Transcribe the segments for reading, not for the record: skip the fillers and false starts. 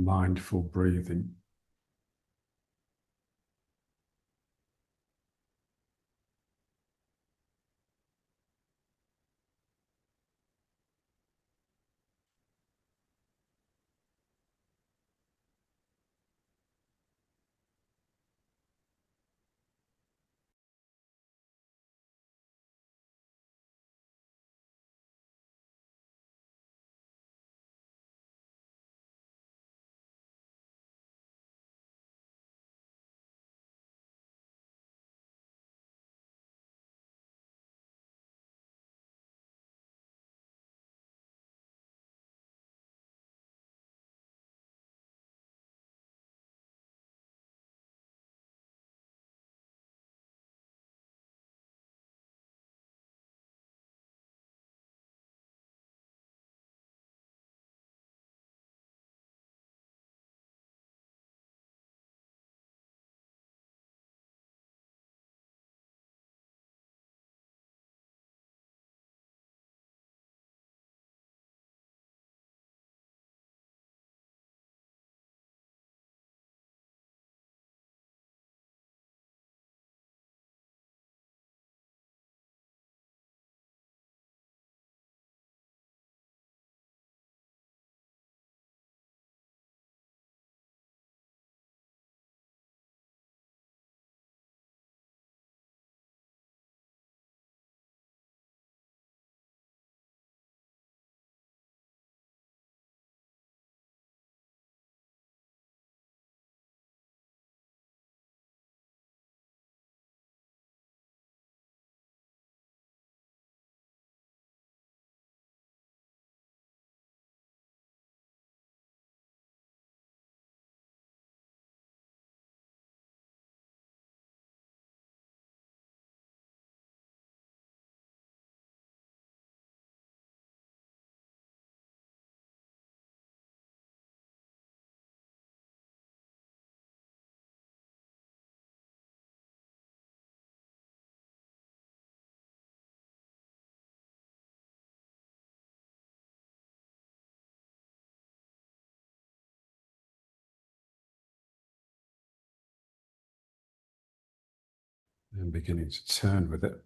mindful breathing. And beginning to turn with it.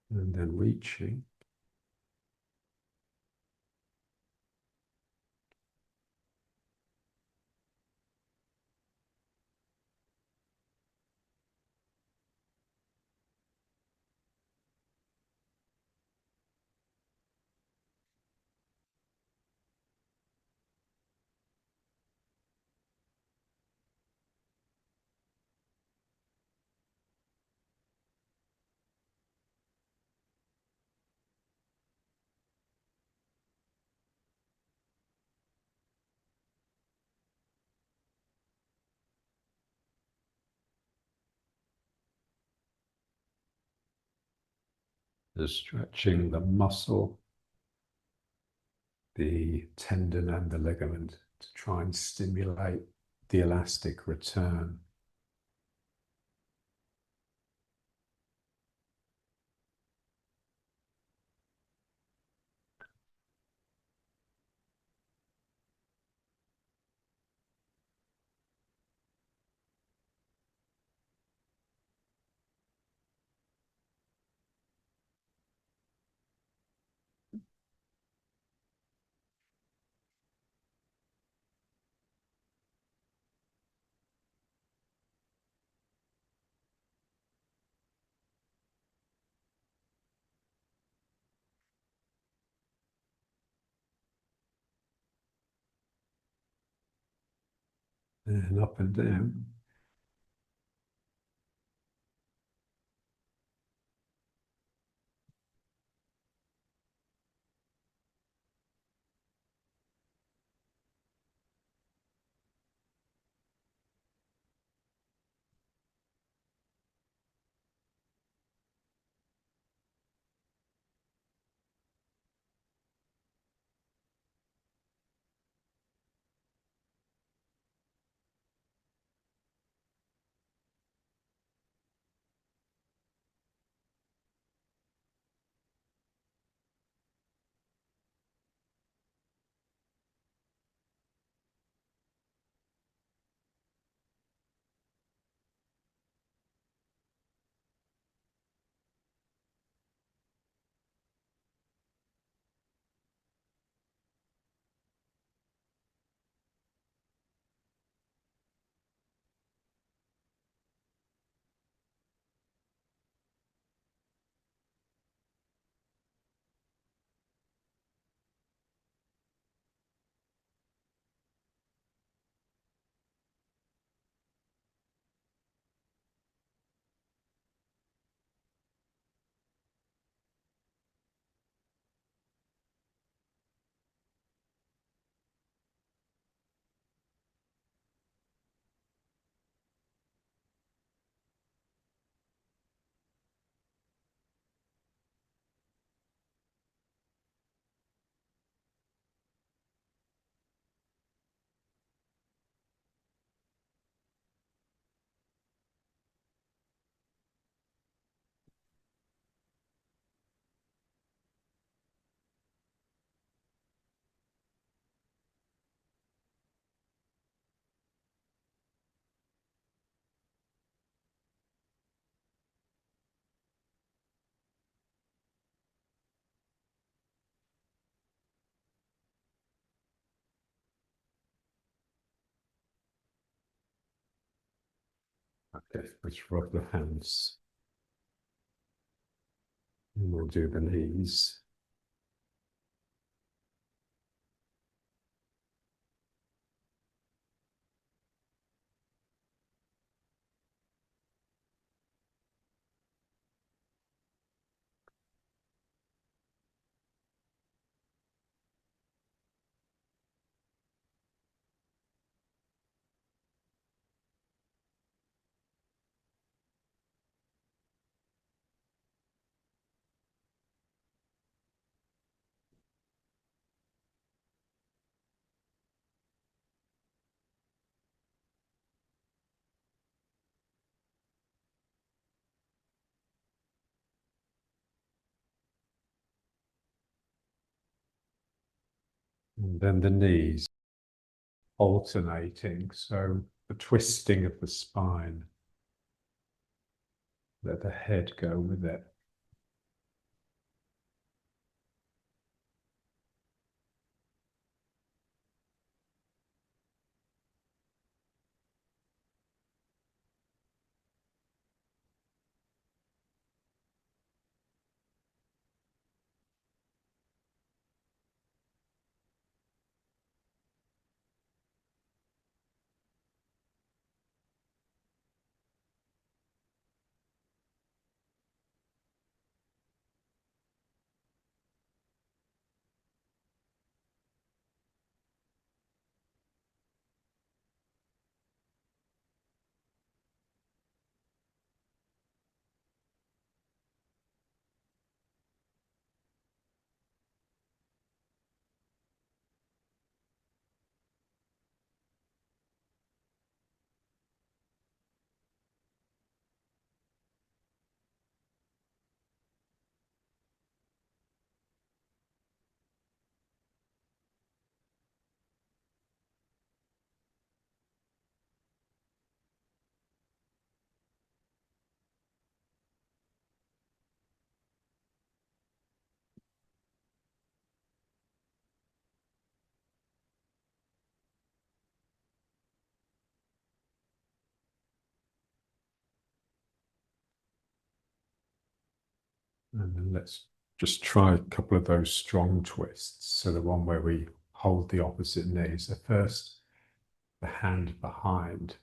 And then reaching. is stretching the muscle, the tendon and the ligament to try and stimulate the elastic return. And up and down. Okay, let's rub the hands. And we'll do the knees. And then the knees alternating. So the twisting of the spine. Let the head go with it. And then let's just try a couple of those strong twists. So the one where we hold the opposite knee. So first, the hand behind,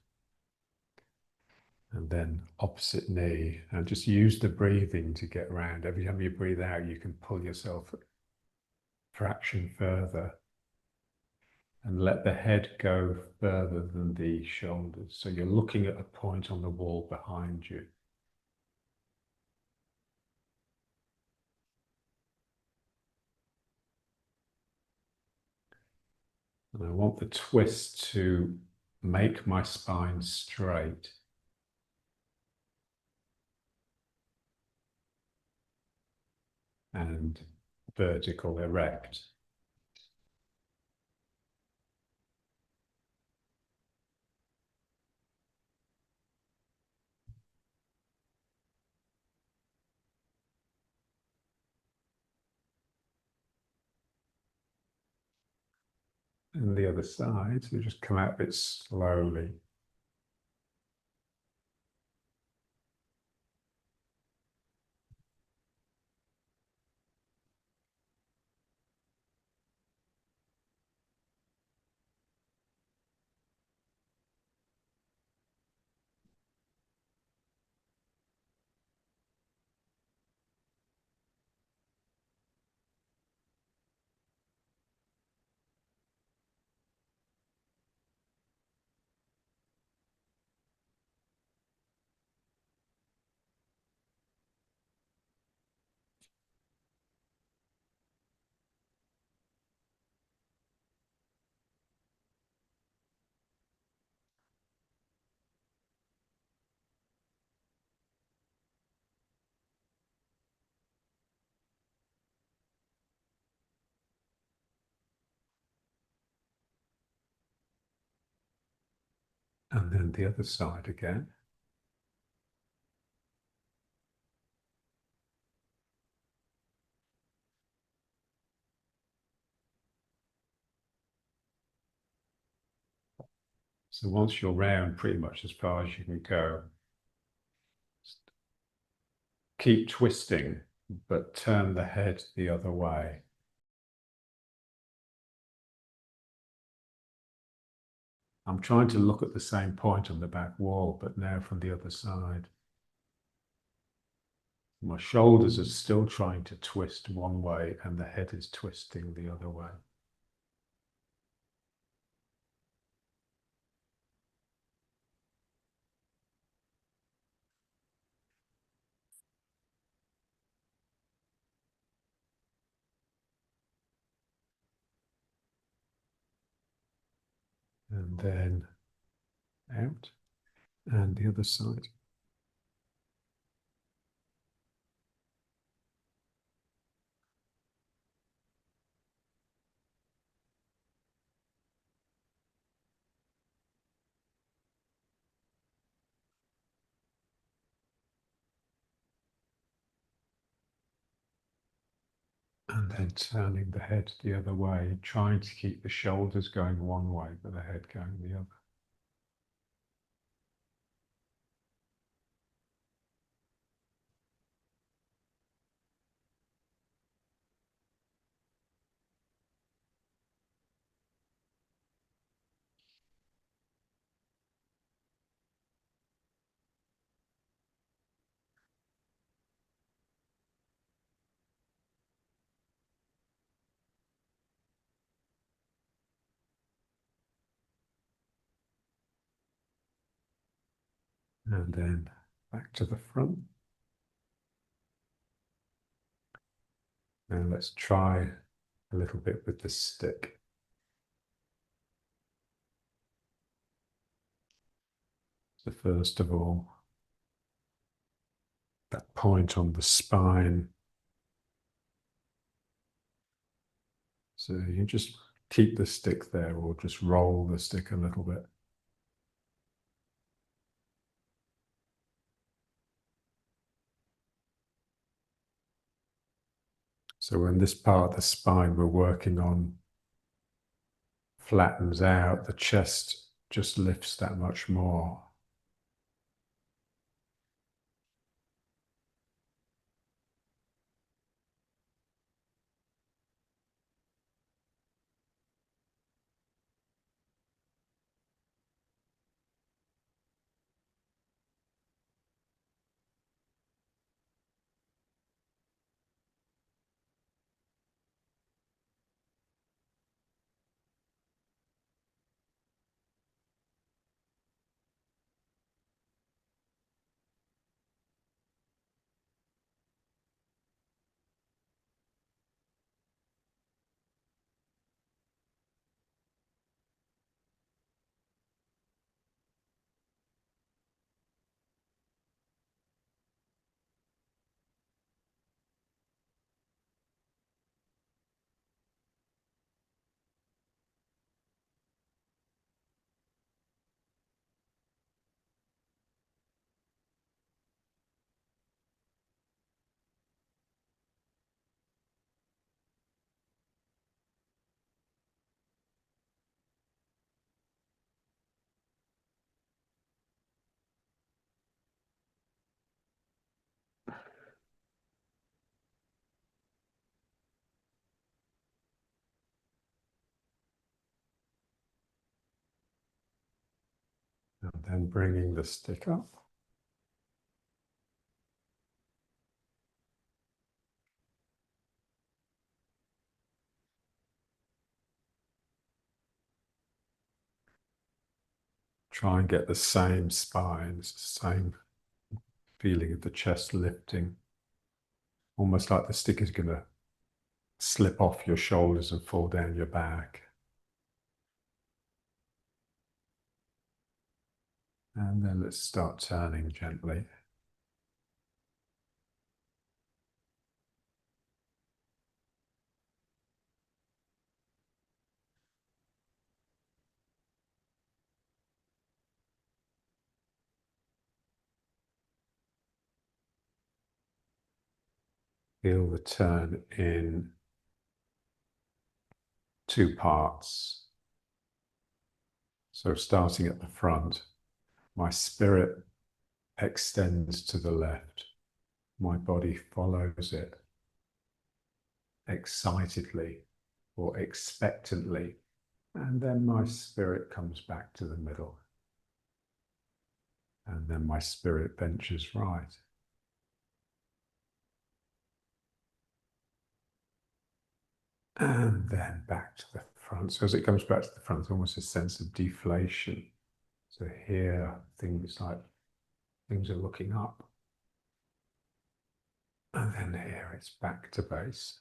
and then opposite knee. And just use the breathing to get around. Every time you breathe out, you can pull yourself a fraction further. And let the head go further than the shoulders. So you're looking at a point on the wall behind you. And I want the twist to make my spine straight. And vertical, erect. And the other side, so just come out a bit slowly. And then the other side again. So once you're round pretty much as far as you can go, keep twisting, but turn the head the other way. I'm trying to look at the same point on the back wall, but now from the other side. My shoulders are still trying to twist one way and the head is twisting the other way. And then out, and the other side. And then turning the head the other way, trying to keep the shoulders going one way, but the head going the other. And then back to the front. Now let's try a little bit with the stick. So first of all, that point on the spine. So you just keep the stick there or just roll the stick a little bit. So when this part of the spine we're working on flattens out, the chest just lifts that much more. then bringing the stick up. Try and get the same spine, same feeling of the chest lifting, almost like the stick is going to slip off your shoulders and fall down your back. And then let's start turning gently. Feel the turn in two parts. So starting at the front, my spirit extends to the left. My body follows it excitedly or expectantly. And then my spirit comes back to the middle. And then my spirit ventures right. And then back to the front. So as it comes back to the front, there's almost a sense of deflation. So here, things like things are looking up. And then here it's back to base.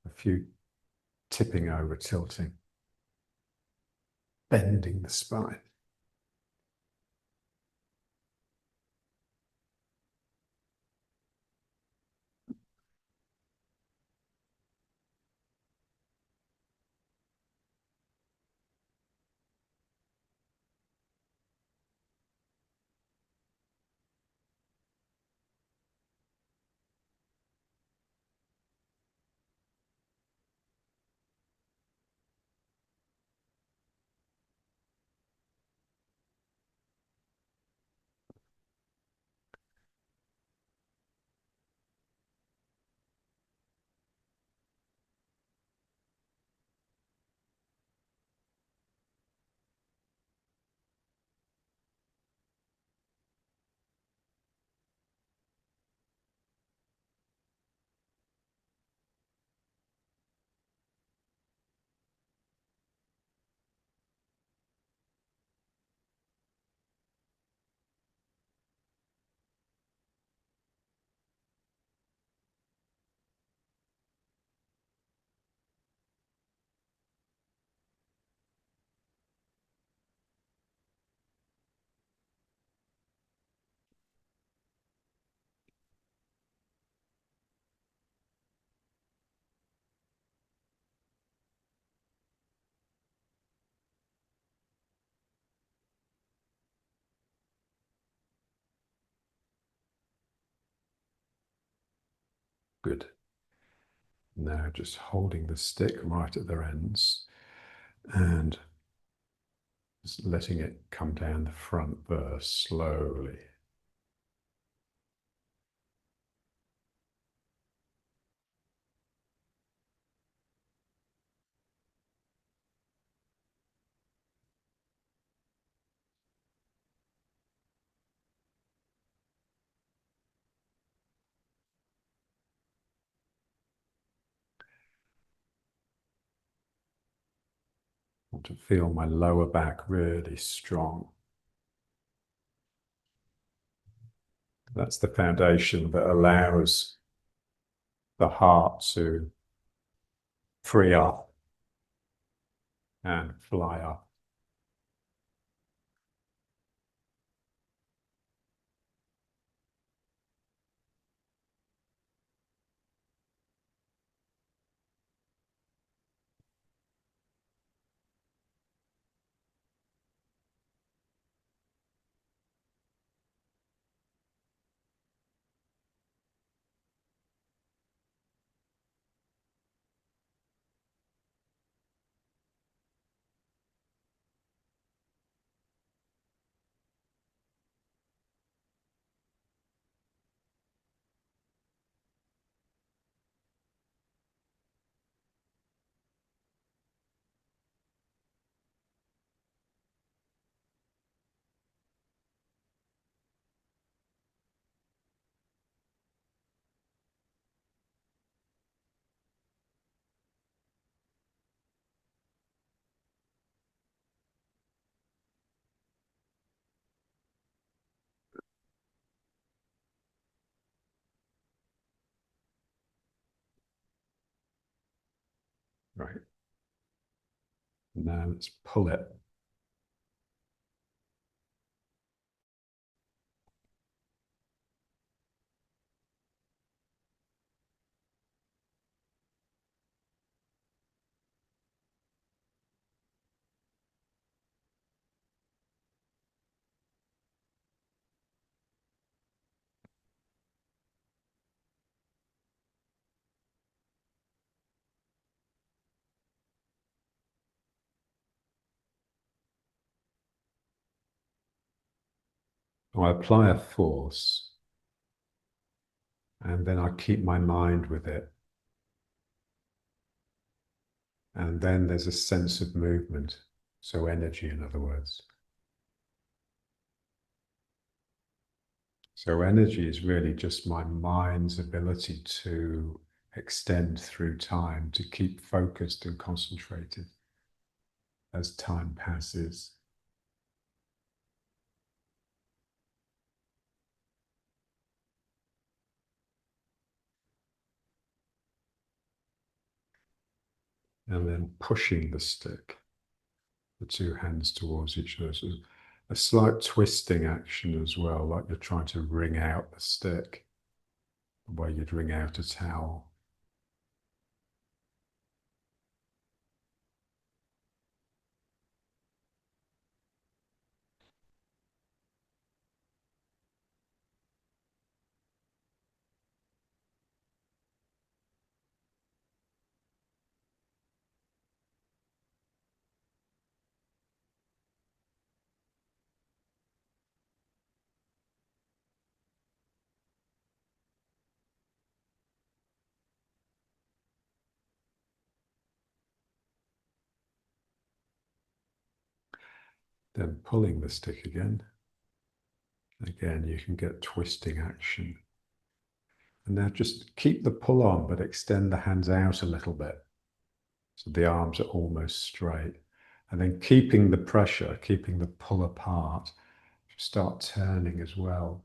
A few tipping over, tilting, bending the spine. Good. Now just holding the stick right at their ends and just letting it come down the front burr slowly. want to feel my lower back really strong. That's the foundation that allows the heart to free up and fly up. Right. Now let's pull it. I apply a force, and then I keep my mind with it. And then there's a sense of movement, so energy, in other words. So energy is really just my mind's ability to extend through time, to keep focused and concentrated as time passes. And then pushing the stick, the two hands towards each other. So a slight twisting action as well, like you're trying to wring out the stick, the way you'd wring out a towel. Then pulling the stick again. Again, you can get twisting action. And now just keep the pull on, but extend the hands out a little bit. So the arms are almost straight. And then keeping the pressure, keeping the pull apart, start turning as well.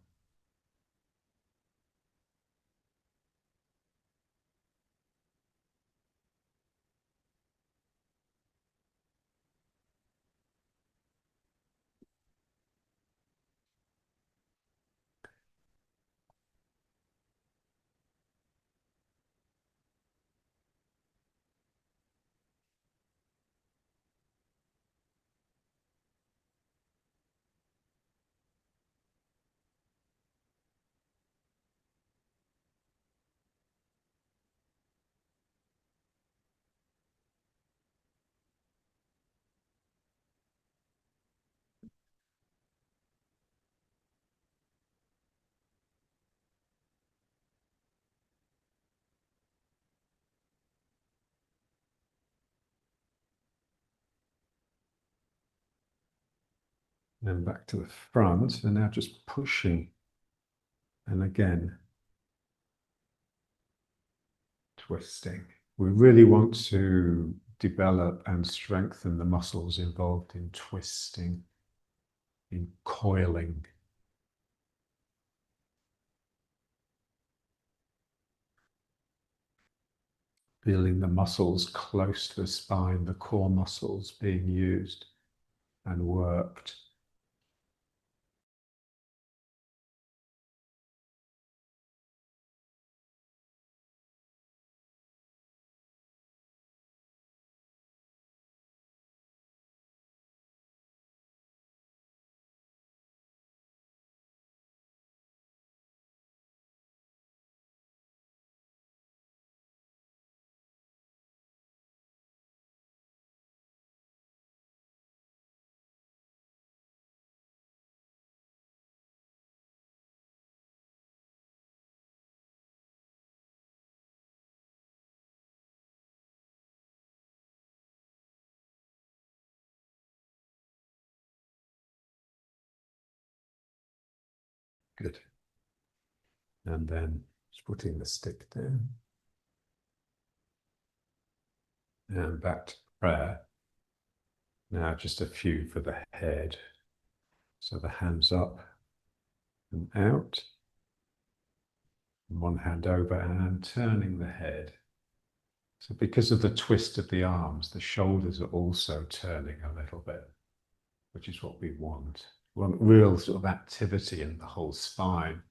And back to the front, and now just pushing. And again, twisting. We really want to develop and strengthen the muscles involved in twisting, in coiling. Feeling the muscles close to the spine, the core muscles being used and worked. Good. And then just putting the stick down. And back to prayer. Now just a few for the head. So the hands up and out. And one hand over and turning the head. So because of the twist of the arms, the shoulders are also turning a little bit, which is what we want. We want real sort of activity in the whole spine.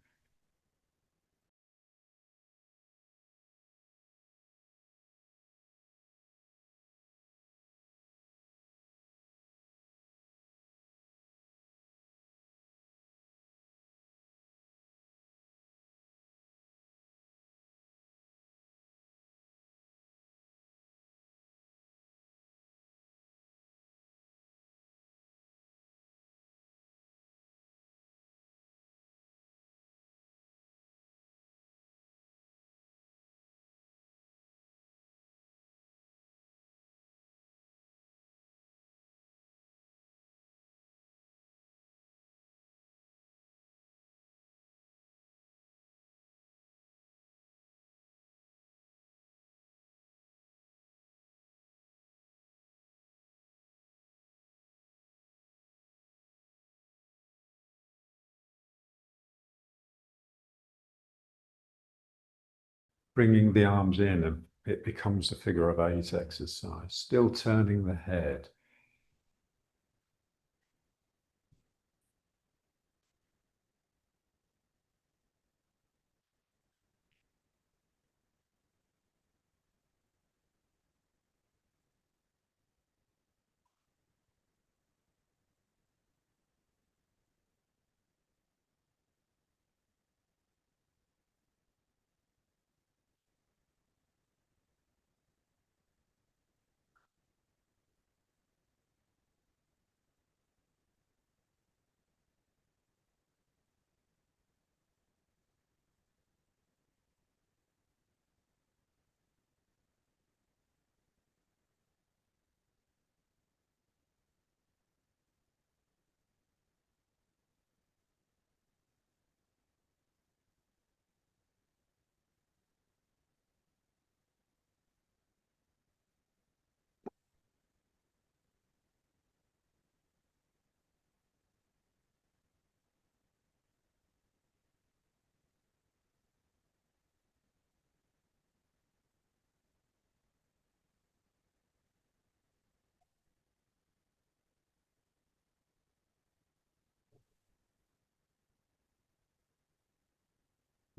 Bringing the arms in, and it becomes a figure of 8 exercise, still turning the head.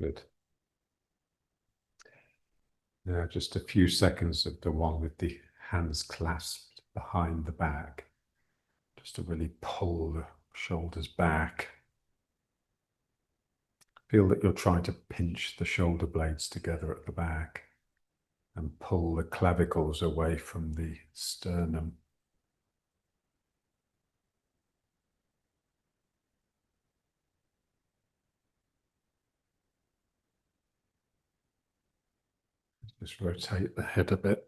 Good. Now just a few seconds of the one with the hands clasped behind the back, just to really pull the shoulders back. Feel that you're trying to pinch the shoulder blades together at the back and pull the clavicles away from the sternum. Just rotate the head a bit.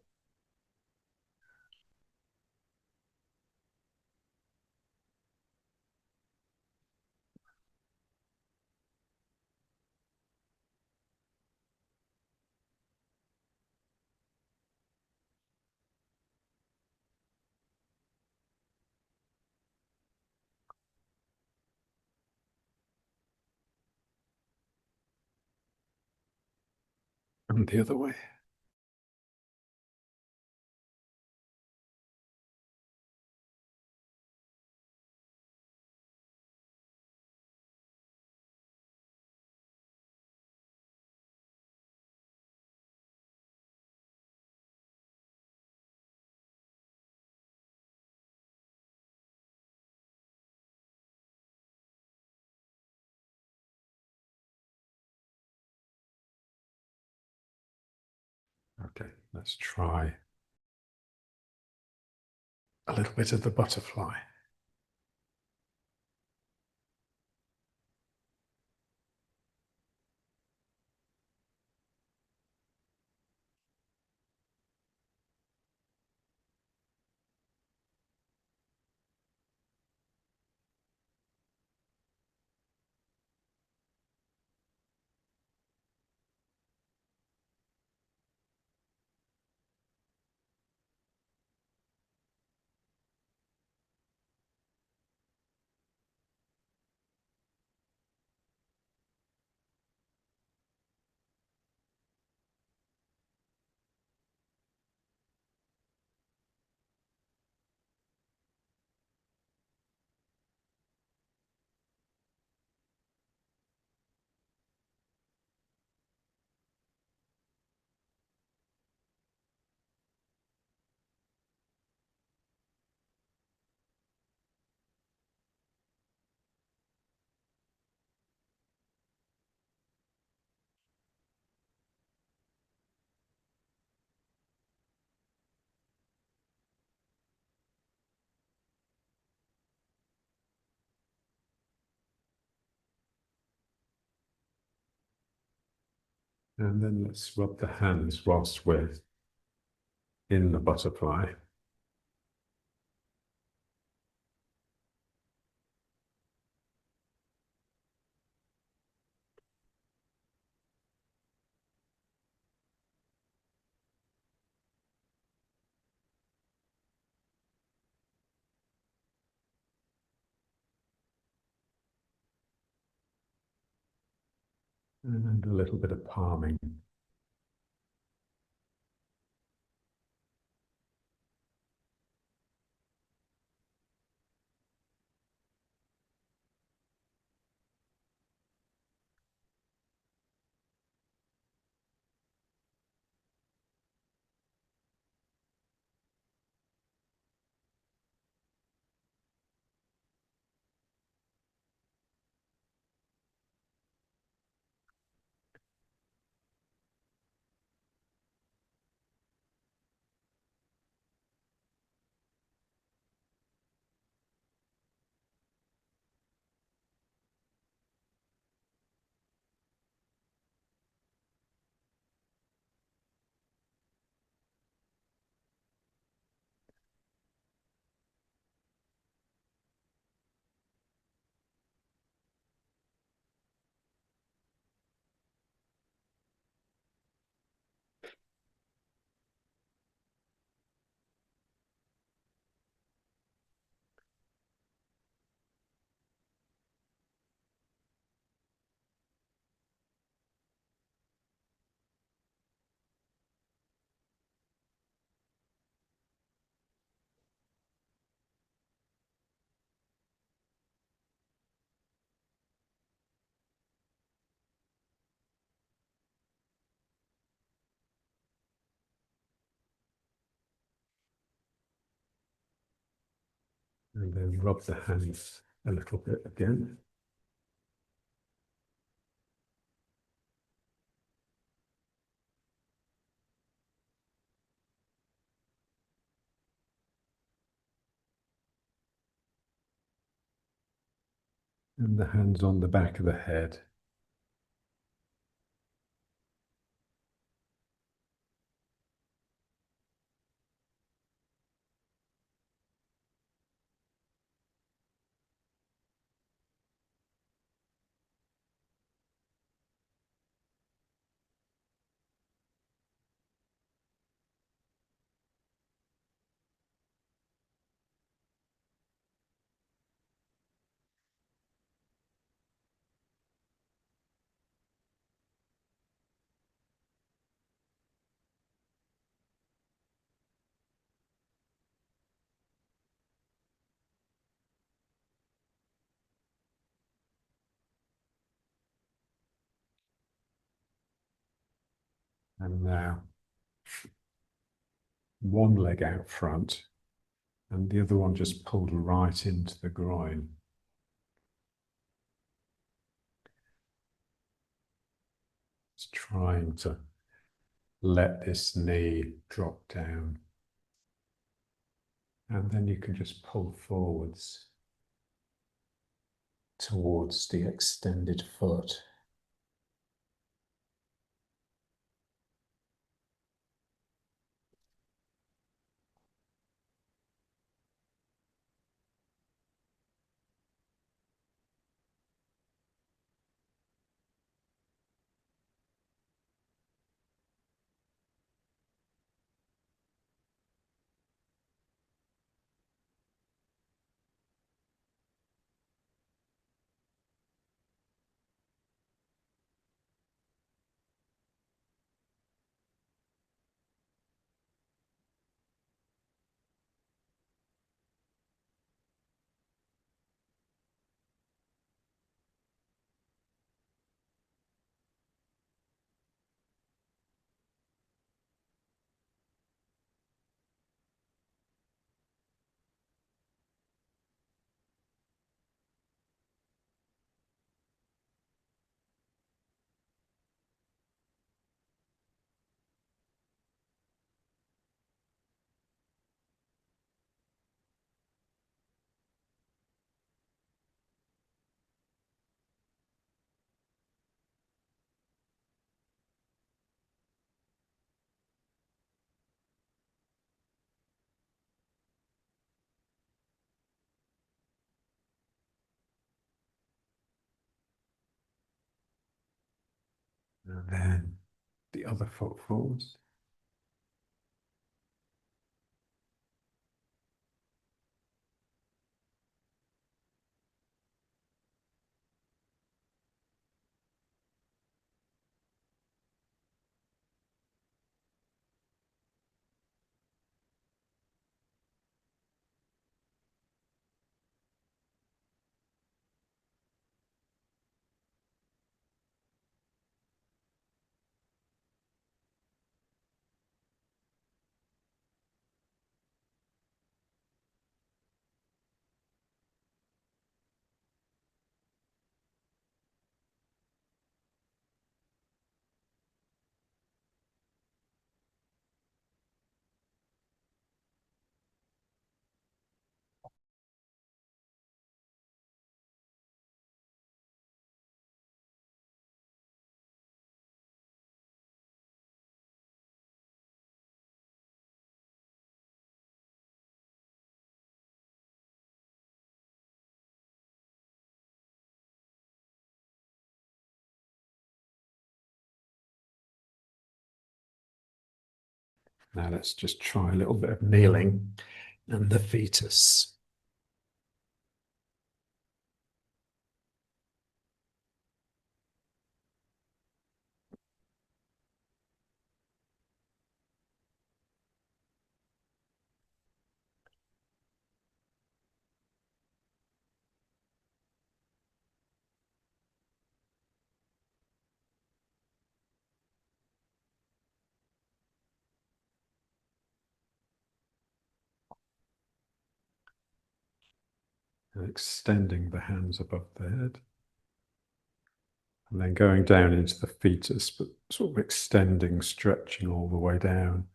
And the other way. Okay, let's try a little bit of the butterfly. And then let's rub the hands whilst we're in the butterfly. And a little bit of palming. And then rub the hands a little bit again. And the hands on the back of the head. And now one leg out front and the other one just pulled right into the groin. It's trying to let this knee drop down. And then you can just pull forwards towards the extended foot. And then the other foot forwards. Now let's just try a little bit of kneeling and the fetus. And extending the hands above the head. And then going down into the fetus, but sort of extending, stretching all the way down.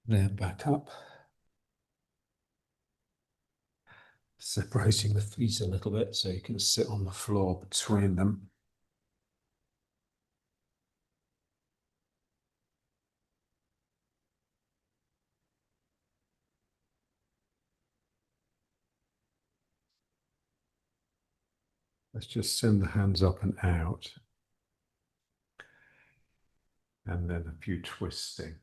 Then back up, separating the feet a little bit so you can sit on the floor between them. Let's just send the hands up and out, and then a few twisting.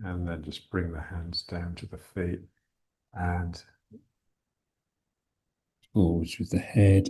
And then just bring the hands down to the feet and forwards with the head.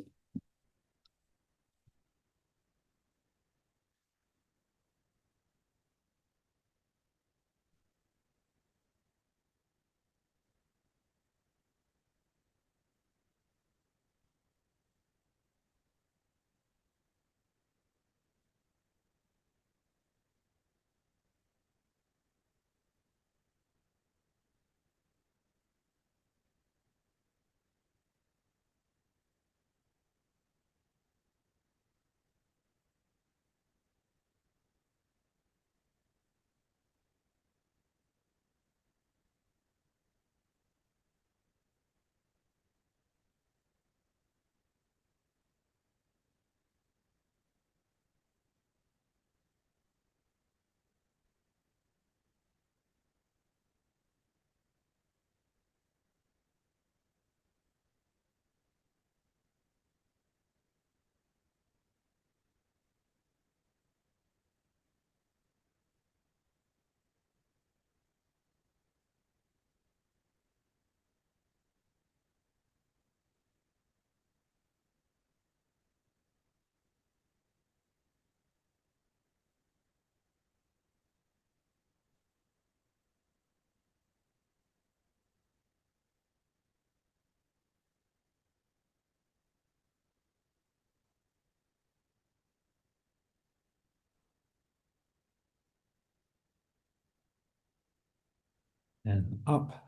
And up.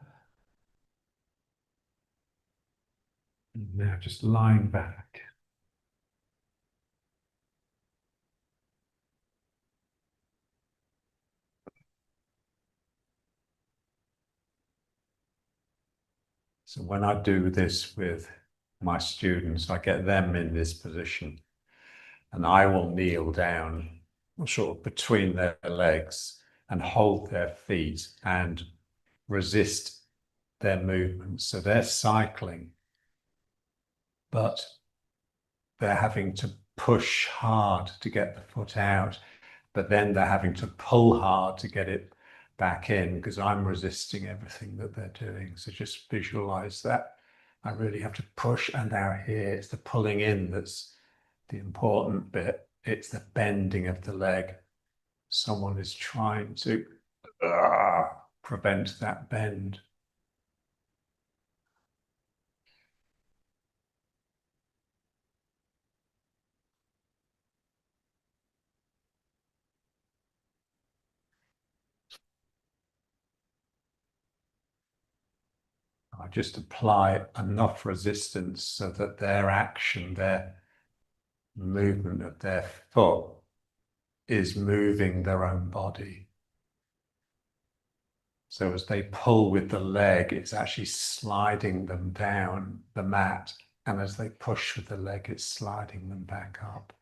And now just lying back. So when I do this with my students, I get them in this position and I will kneel down sort of between their legs and hold their feet and resist their movements. So they're cycling, but they're having to push hard to get the foot out, but then they're having to pull hard to get it back in because I'm resisting everything that they're doing. So just visualize that. I really have to push, and now here it's the pulling in that's the important bit. It's the bending of the leg. Someone is trying to prevent that bend. I just apply enough resistance so that their action, their movement of their foot is moving their own body. So as they pull with the leg, it's actually sliding them down the mat. And as they push with the leg, it's sliding them back up.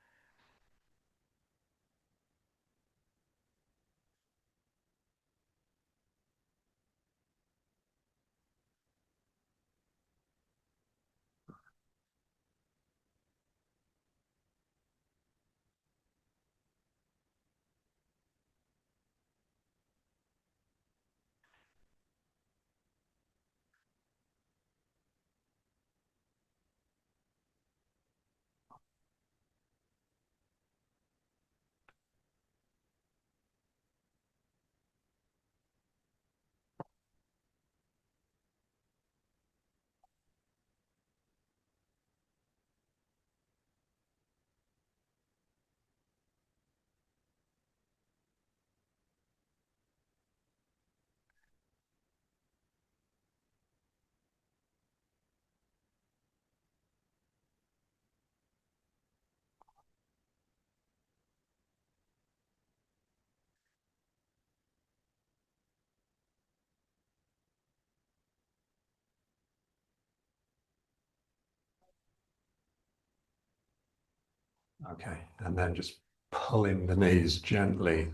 Okay, and then just pulling the knees gently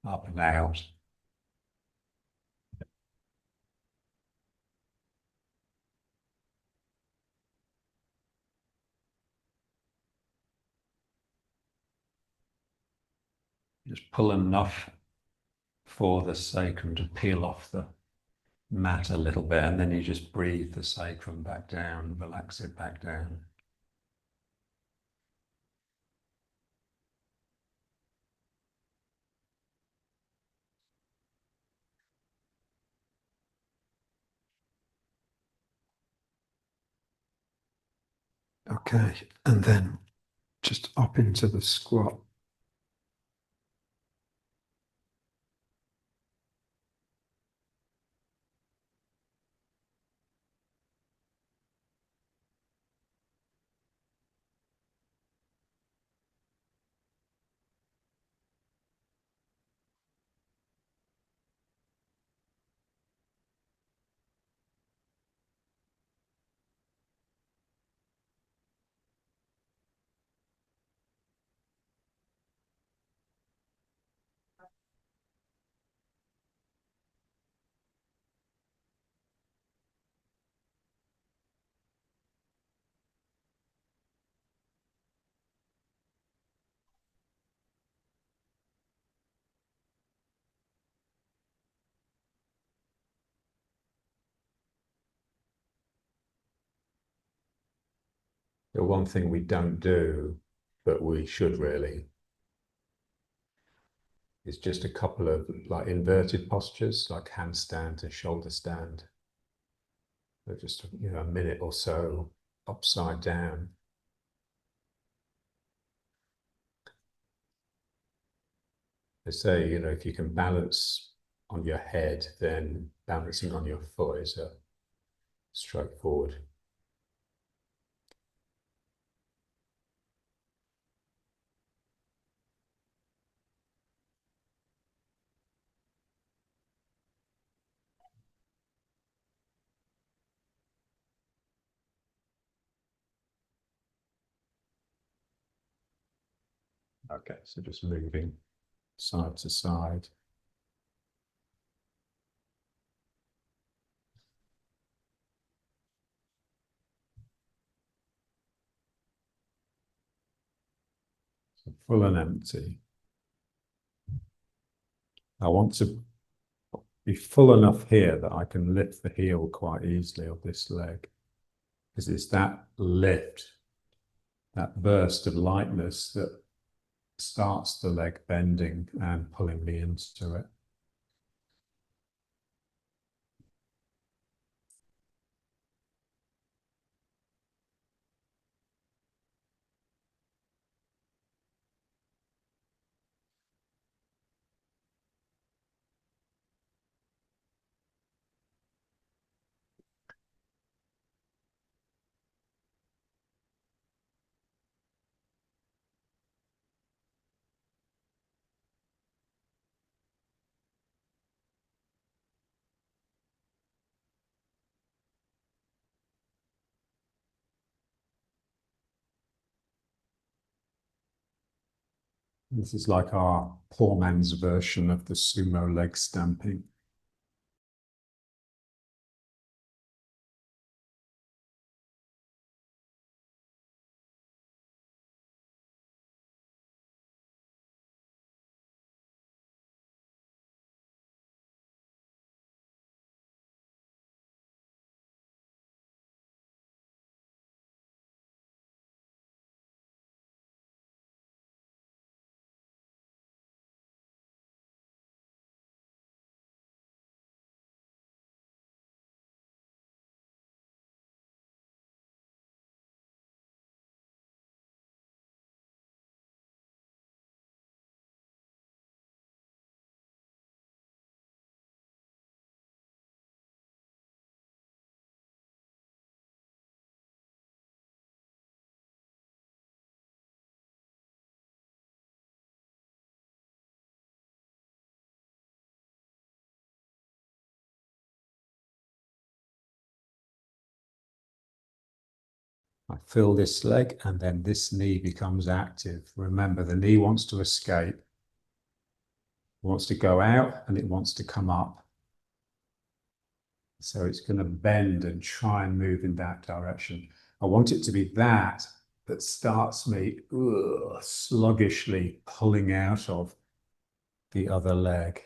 up and out. Just pull enough for the sacrum to peel off the mat a little bit, and then you just breathe the sacrum back down, relax it back down. Okay, and then just up into the squat. The one thing we don't do, but we should really, is just a couple of like inverted postures, like handstand to shoulder stand. So just a minute or so upside down. They say, if you can balance on your head, then balancing on your foot is a straightforward. Okay, so just moving side to side. So full and empty. I want to be full enough here that I can lift the heel quite easily of this leg. Because it's that lift, that burst of lightness that starts the leg bending and pulling me into it. This is like our poor man's version of the sumo leg stamping. I fill this leg and then this knee becomes active. Remember, the knee wants to escape. It wants to go out and it wants to come up. So it's going to bend and try and move in that direction. I want it to be that starts me sluggishly pulling out of the other leg.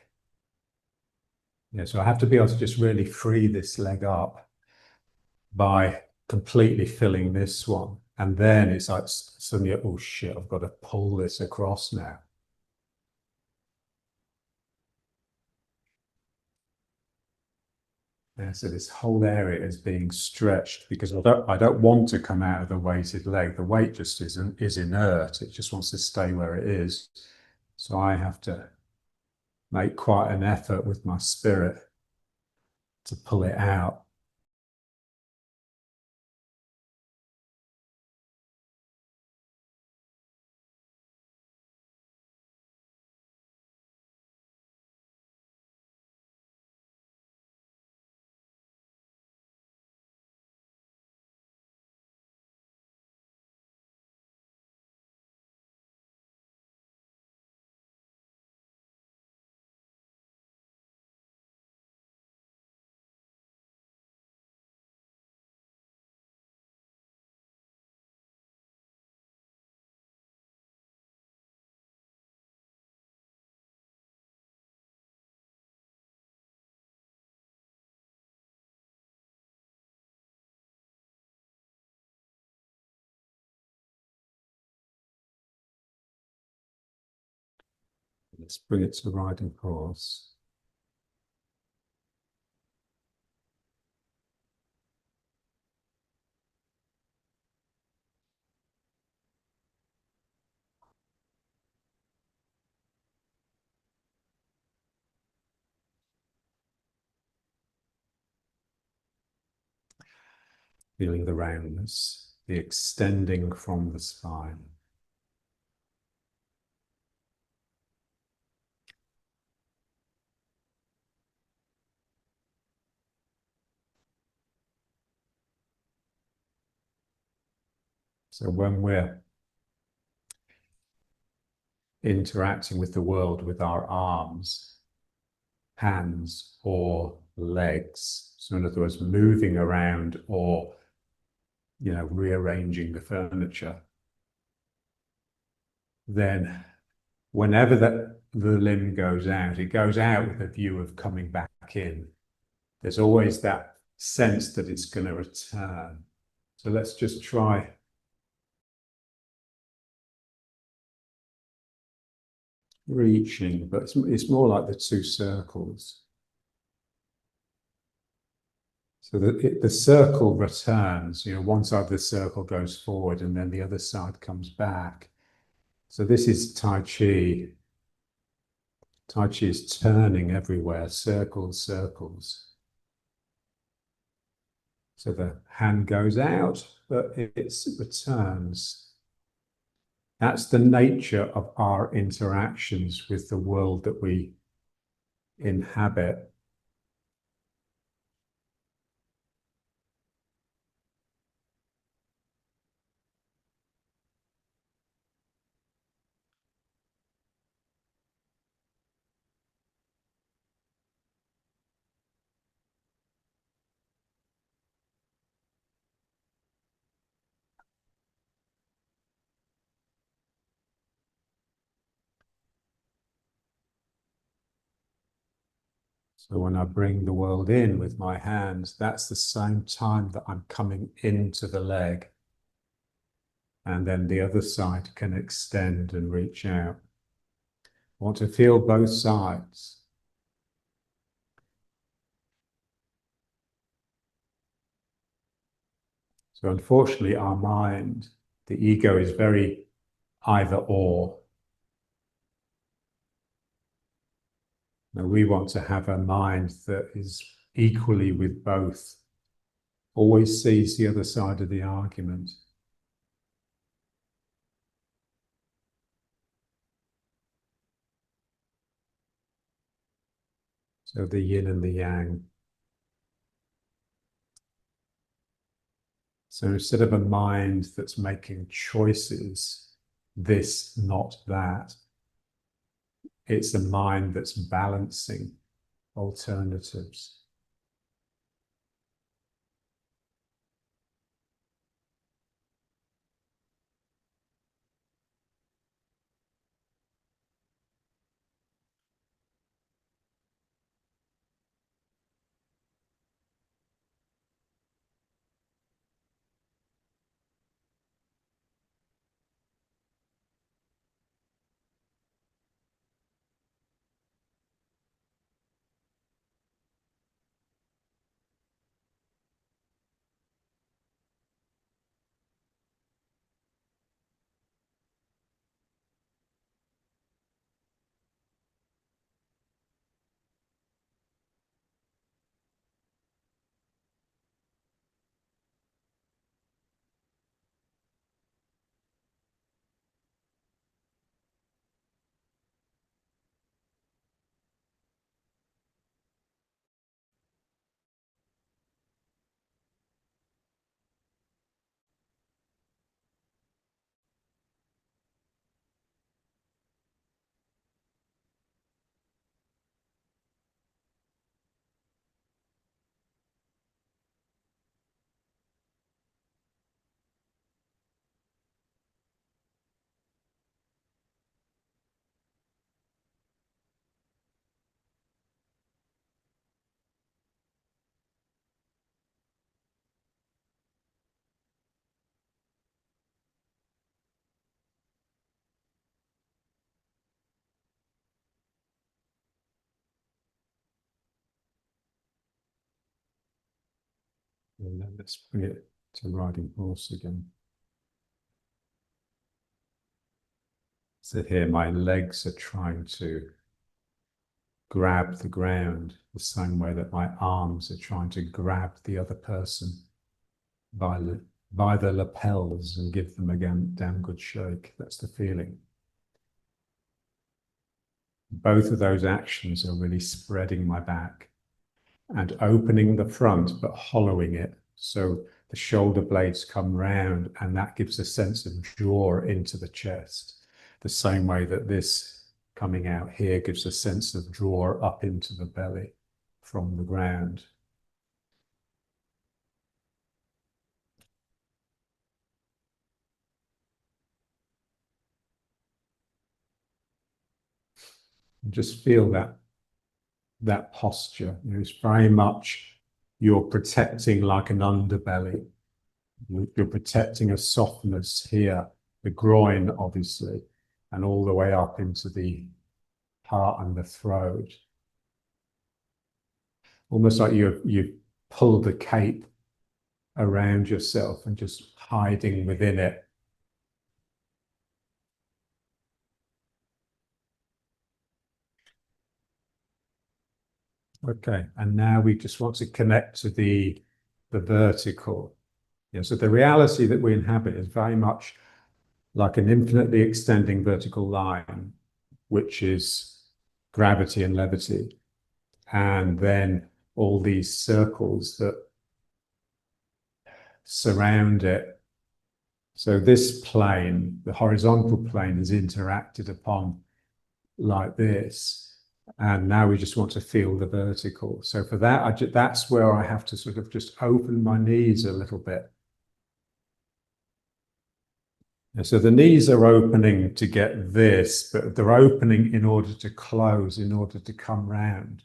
Yeah, so I have to be able to just really free this leg up by completely filling this one. And then it's like suddenly, oh shit, I've got to pull this across now. Yeah, so this whole area is being stretched because I don't want to come out of the weighted leg. The weight just is inert. It just wants to stay where it is. So I have to make quite an effort with my spirit to pull it out. Let's bring it to riding horse. Feeling the roundness, the extending from the spine. So when we're interacting with the world with our arms, hands, or legs, so in other words, moving around or rearranging the furniture, then whenever the limb goes out, it goes out with a view of coming back in. There's always that sense that it's going to return. So let's just try reaching, but it's more like the two circles. So the circle returns, one side of the circle goes forward and then the other side comes back. So this is Tai Chi. Tai Chi is turning everywhere, circles, circles. So the hand goes out, but it returns. That's the nature of our interactions with the world that we inhabit. So when I bring the world in with my hands, that's the same time that I'm coming into the leg. And then the other side can extend and reach out. I want to feel both sides. So unfortunately, our mind, the ego, is very either or. Now, we want to have a mind that is equally with both, always sees the other side of the argument. So the yin and the yang. So instead of a mind that's making choices, this, not that, it's a mind that's balancing alternatives. And then let's bring it to riding horse again. So here my legs are trying to grab the ground the same way that my arms are trying to grab the other person by, by the lapels and give them a damn good shake. That's the feeling. Both of those actions are really spreading my back and opening the front, but hollowing it. So the shoulder blades come round, and that gives a sense of draw into the chest. The same way that this coming out here gives a sense of draw up into the belly from the ground. And just feel that posture. It's very much you're protecting like an underbelly. You're protecting a softness here, the groin, obviously, and all the way up into the heart and the throat. Almost like you've pulled the cape around yourself and just hiding within it. Okay, and now we just want to connect to the vertical. Yeah, so the reality that we inhabit is very much like an infinitely extending vertical line, which is gravity and levity, and then all these circles that surround it. So this plane, the horizontal plane, is interacted upon like this. And now we just want to feel the vertical. So for that, that's where I have to sort of just open my knees a little bit. And so the knees are opening to get this, but they're opening in order to close, in order to come round.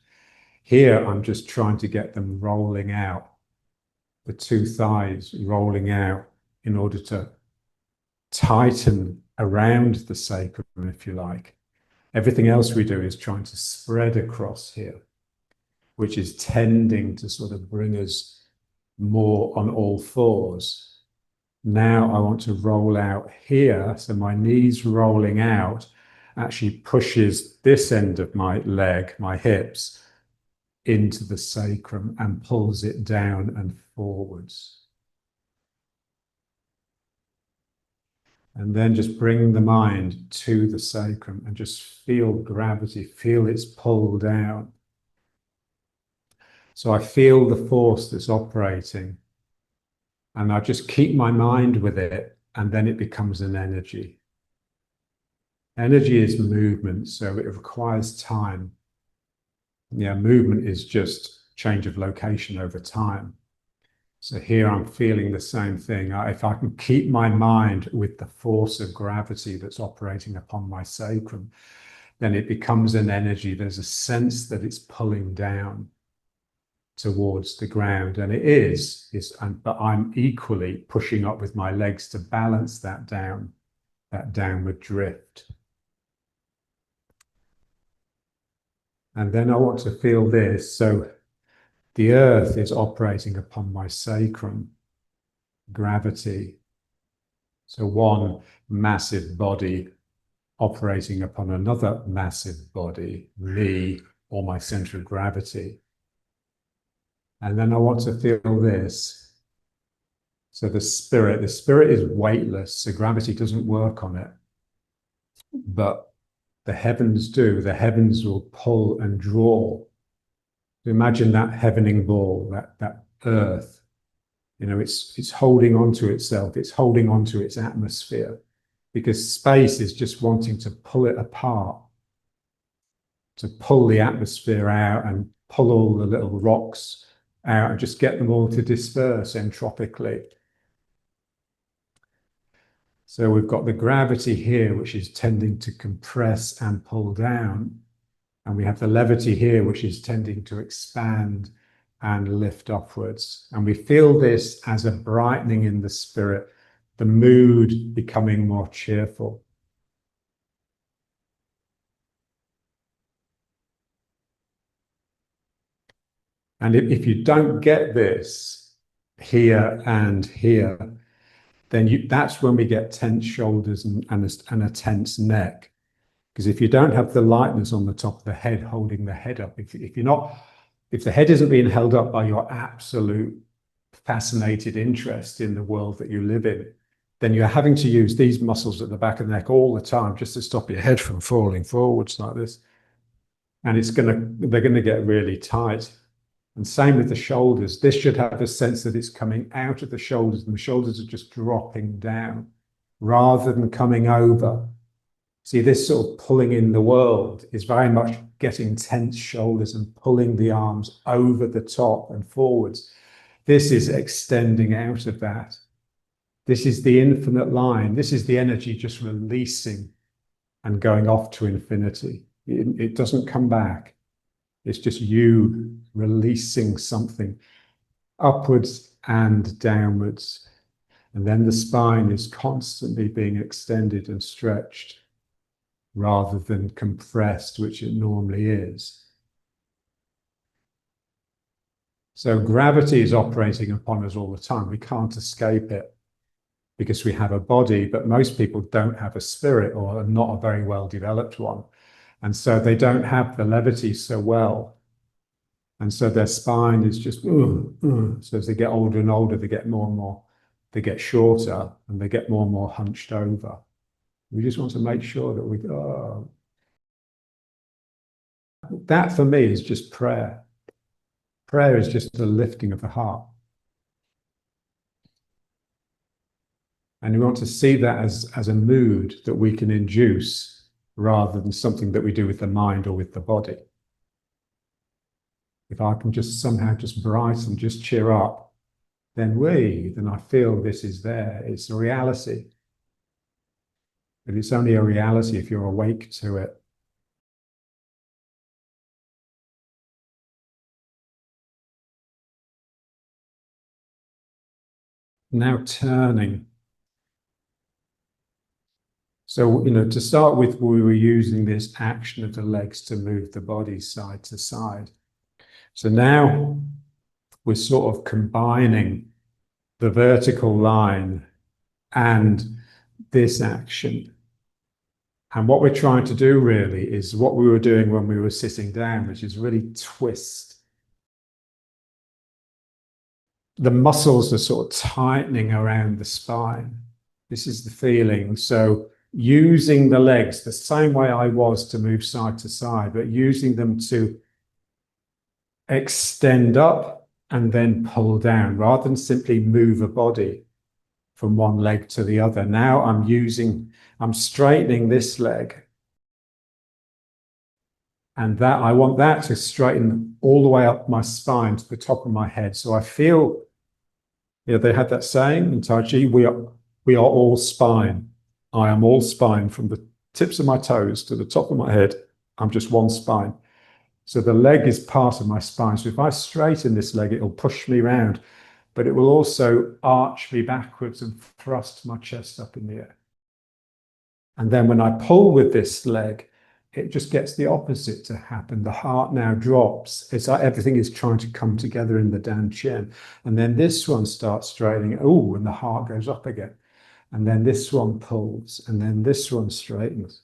Here, I'm just trying to get them rolling out, the two thighs rolling out in order to tighten around the sacrum, if you like. Everything else we do is trying to spread across here, which is tending to sort of bring us more on all fours. Now I want to roll out here. So my knees rolling out actually pushes this end of my leg, my hips, into the sacrum and pulls it down and forwards. And then just bring the mind to the sacrum and just feel gravity, feel it's pulled down. So I feel the force that's operating And I just keep my mind with it, and then it becomes an energy. Energy is movement, so it requires time. Yeah, movement is just change of location over time. So here I'm feeling the same thing. If I can keep my mind with the force of gravity that's operating upon my sacrum, then it becomes an energy. There's a sense that it's pulling down towards the ground, and it is, but I'm equally pushing up with my legs to balance that down, that downward drift. And then I want to feel this. So the earth is operating upon my sacrum, gravity. So one massive body operating upon another massive body, me, or my center of gravity. And then I want to feel this. So the spirit is weightless, so gravity doesn't work on it. But the heavens do. The heavens will pull and draw. Imagine that heavening ball, that earth. You know, it's holding onto itself. It's holding onto its atmosphere, because space is just wanting to pull it apart, to pull the atmosphere out and pull all the little rocks out and just get them all to disperse entropically. So we've got the gravity here, which is tending to compress and pull down. And we have the levity here, which is tending to expand and lift upwards. And we feel this as a brightening in the spirit, the mood becoming more cheerful. And if you don't get this here and here, then that's when we get tense shoulders and a tense neck. Because if you don't have the lightness on the top of the head holding the head up, if the head isn't being held up by your absolute fascinated interest in the world that you live in, then you're having to use these muscles at the back of the neck all the time just to stop your head from falling forwards like this. And they're gonna get really tight. And same with the shoulders. This should have a sense that it's coming out of the shoulders, and the shoulders are just dropping down rather than coming over. See, this sort of pulling in the world is very much getting tense shoulders and pulling the arms over the top and forwards. This is extending out of that. This is the infinite line. This is the energy just releasing and going off to infinity. It doesn't come back. It's just you releasing something upwards and downwards. And then the spine is constantly being extended and stretched rather than compressed, which it normally is. So gravity is operating upon us all the time. We can't escape it because we have a body, but most people don't have a spirit, or not a very well developed one. And so they don't have the levity so well. And so their spine is just, so as they get older and older, they get more and more, they get shorter and they get more and more hunched over. We just want to make sure that that for me is just prayer. Prayer is just the lifting of the heart. And we want to see that as a mood that we can induce rather than something that we do with the mind or with the body. If I can just somehow just brighten, just cheer up, then I feel this is there. It's a reality. But it's only a reality if you're awake to it. Now turning. So, to start with, we were using this action of the legs to move the body side to side. So now we're sort of combining the vertical line and this action. And what we're trying to do really is what we were doing when we were sitting down, which is really twist. The muscles are sort of tightening around the spine. This is the feeling. So using the legs the same way I was to move side to side, but using them to extend up and then pull down, rather than simply move a body from one leg to the other. Now I'm straightening this leg, and that I want that to straighten all the way up my spine to the top of my head. So I feel, they had that saying in Tai Chi, we are all spine. I am all spine from the tips of my toes to the top of my head. I'm just one spine. So the leg is part of my spine. So if I straighten this leg, it'll push me around, but it will also arch me backwards and thrust my chest up in the air. And then when I pull with this leg, it just gets the opposite to happen. The heart now drops. It's like everything is trying to come together in the Dan Chin. And then this one starts straightening. Oh, and the heart goes up again. And then this one pulls, and then this one straightens.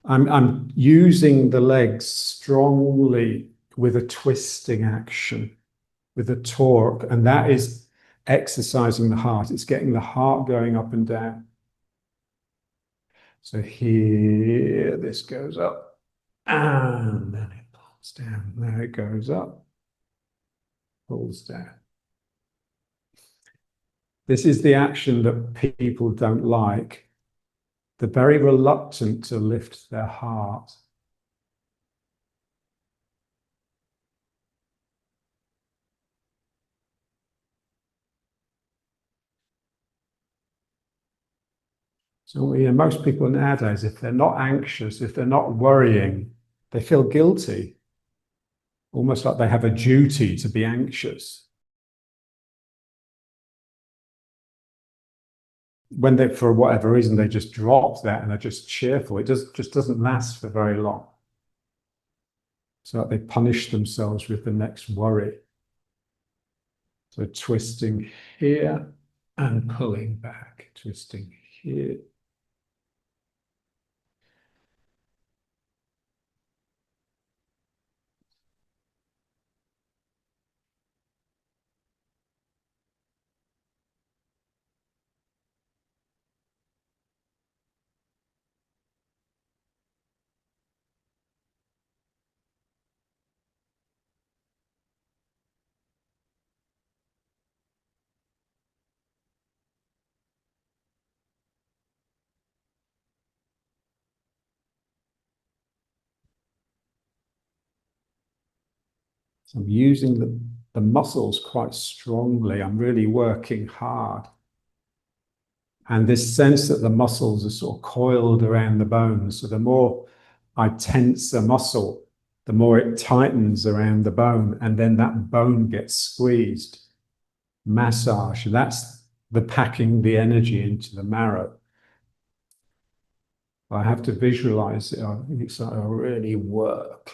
I'm using the legs strongly with a twisting action, with a torque, and that is exercising the heart. It's getting the heart going up and down. So here, this goes up, and then it pulls down. There it goes up, pulls down. This is the action that people don't like. They're very reluctant to lift their heart. So most people nowadays, if they're not anxious, if they're not worrying, they feel guilty, almost like they have a duty to be anxious. When they, for whatever reason, they just drop that and they're just cheerful, it just doesn't last for very long. So they punish themselves with the next worry. So twisting here and pulling back, twisting here. So I'm using the muscles quite strongly. I'm really working hard. And this sense that the muscles are sort of coiled around the bones. So the more I tense a muscle, the more it tightens around the bone, and then that bone gets squeezed. Massage, that's the packing the energy into the marrow. I have to visualize it. I think it's like I really work.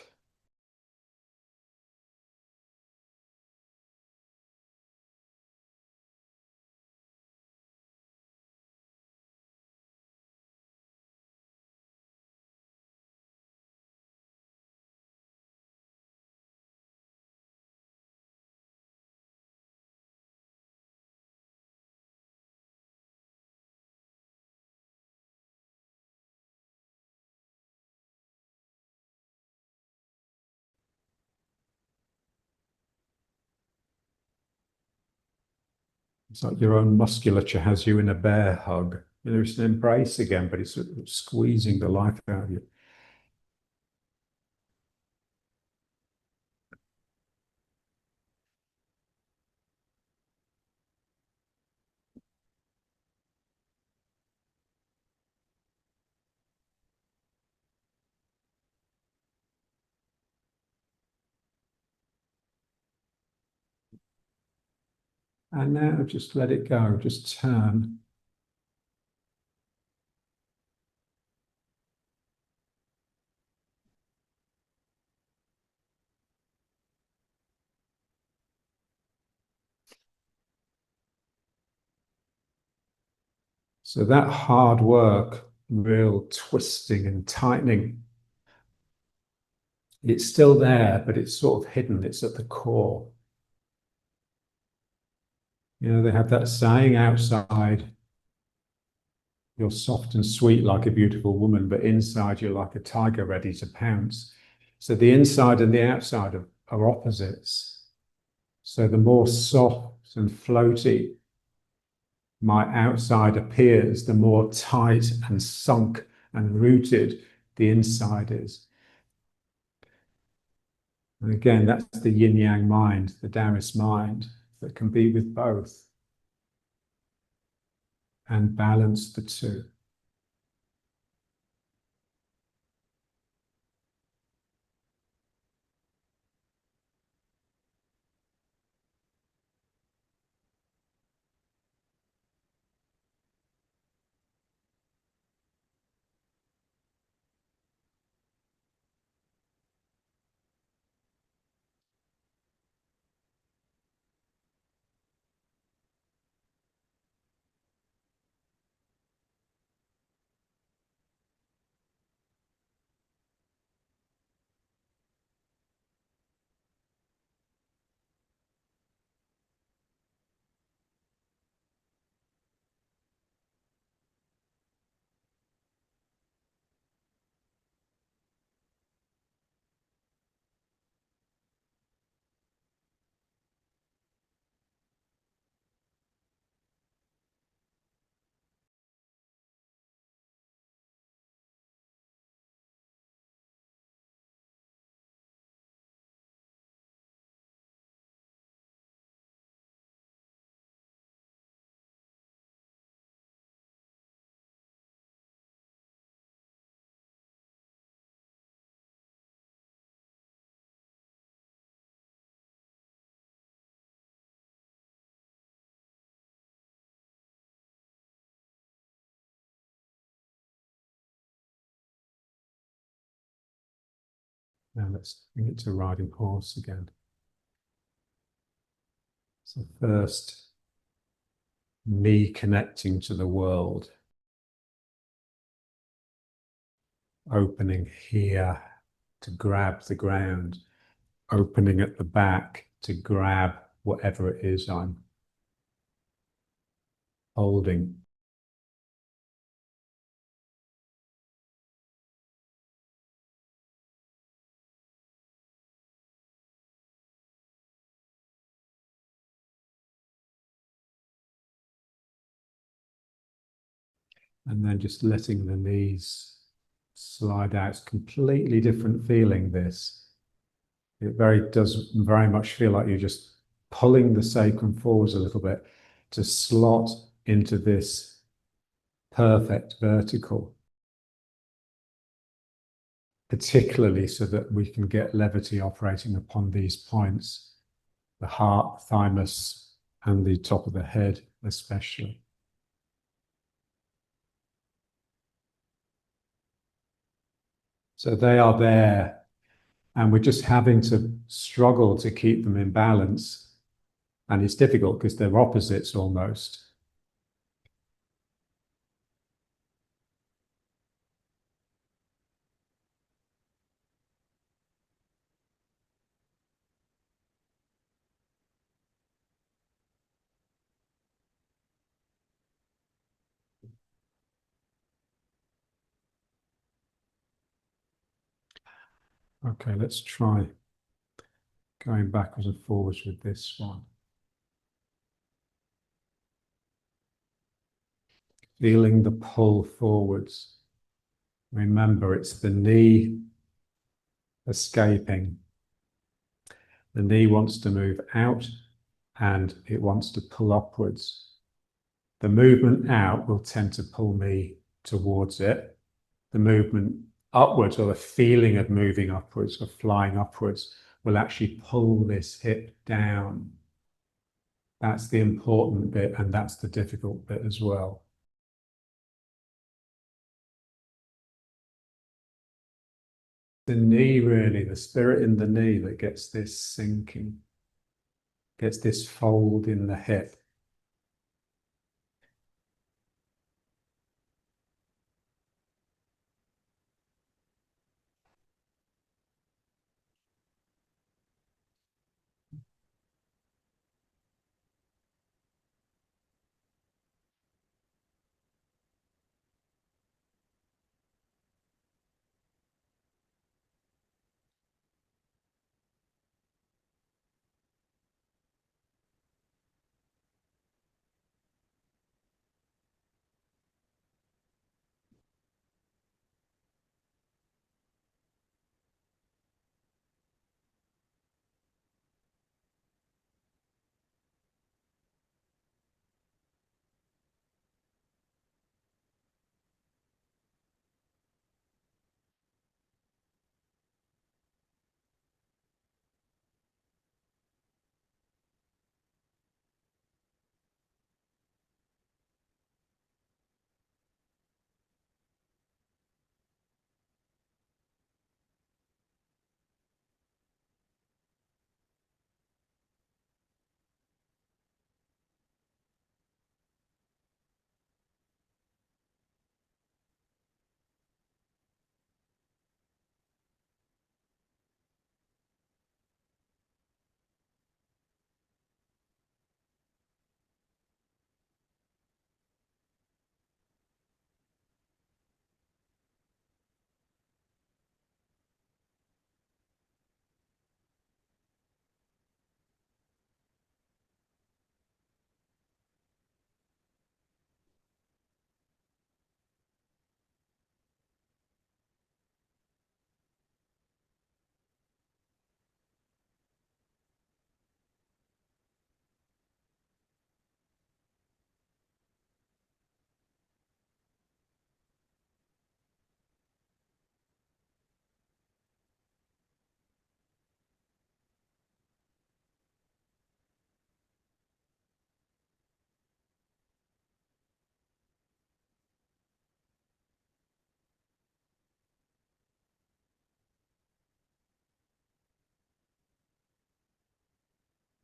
It's like your own musculature has you in a bear hug. It's an embrace again, but it's squeezing the life out of you. And now just let it go, just turn. So that hard work, real twisting and tightening, it's still there, but it's sort of hidden. It's at the core. They have that saying outside, You're soft and sweet like a beautiful woman, but inside you're like a tiger ready to pounce. So the inside and the outside are opposites. So the more soft and floaty my outside appears, the more tight and sunk and rooted the inside is. And again, that's the yin yang mind, the Taoist mind that can be with both and balance the two. Now let's bring it to riding horse again. So first, me connecting to the world, opening here to grab the ground, opening at the back to grab whatever it is I'm holding. And then just letting the knees slide out. It's completely different feeling, this. It does very much feel like you're just pulling the sacrum forwards a little bit to slot into this perfect vertical, particularly so that we can get levity operating upon these points, the heart, thymus, and the top of the head especially. So they are there, and we're just having to struggle to keep them in balance. And it's difficult because they're opposites almost. Okay, let's try going backwards and forwards with this one. Feeling the pull forwards. Remember, it's the knee escaping. The knee wants to move out and it wants to pull upwards. The movement out will tend to pull me towards it. The movement upwards, or the feeling of moving upwards or flying upwards, will actually pull this hip down. That's the important bit, and that's the difficult bit as well. The knee, really, the spirit in the knee that gets this sinking, gets this fold in the hip.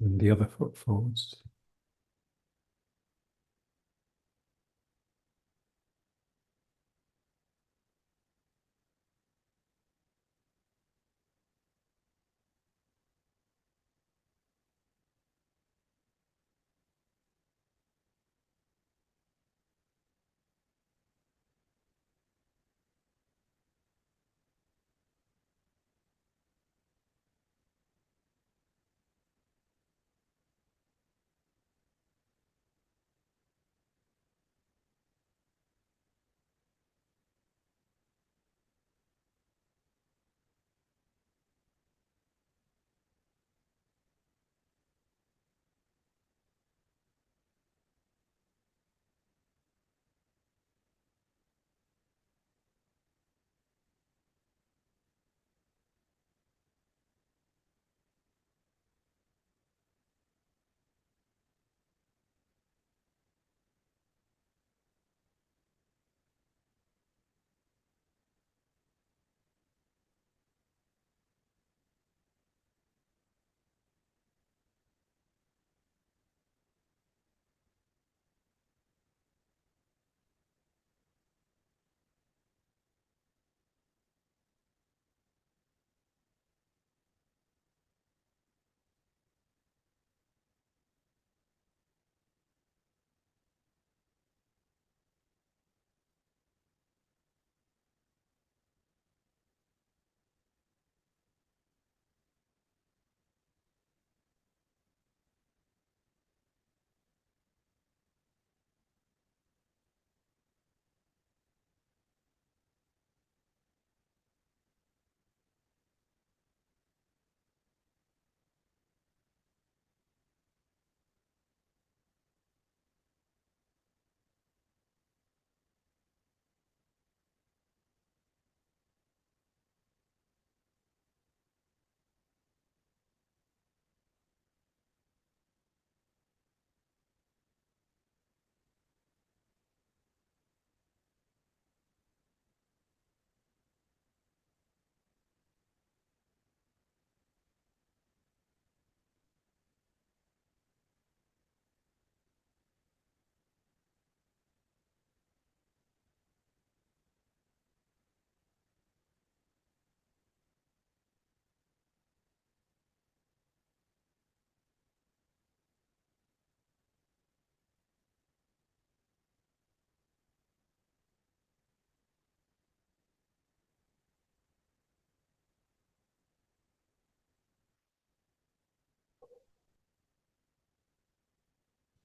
And the other foot forwards.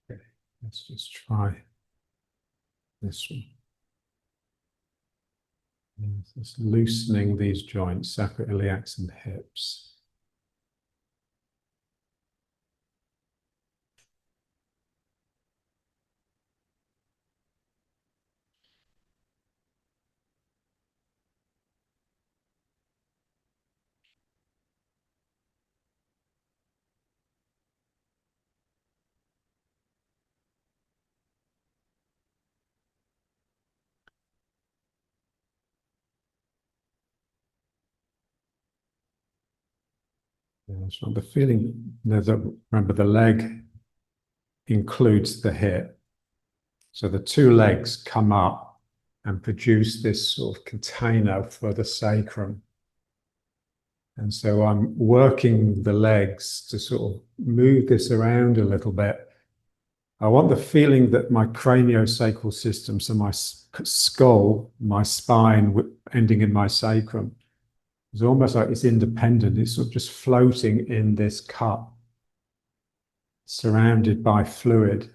Okay, let's just try this one. Just loosening these joints, sacroiliacs and hips. So the feeling, remember the leg includes the hip. So the two legs come up and produce this sort of container for the sacrum. And so I'm working the legs to sort of move this around a little bit. I want the feeling that my craniosacral system, so my skull, my spine ending in my sacrum, is almost like it's independent. It's sort of just floating in this cup, surrounded by fluid.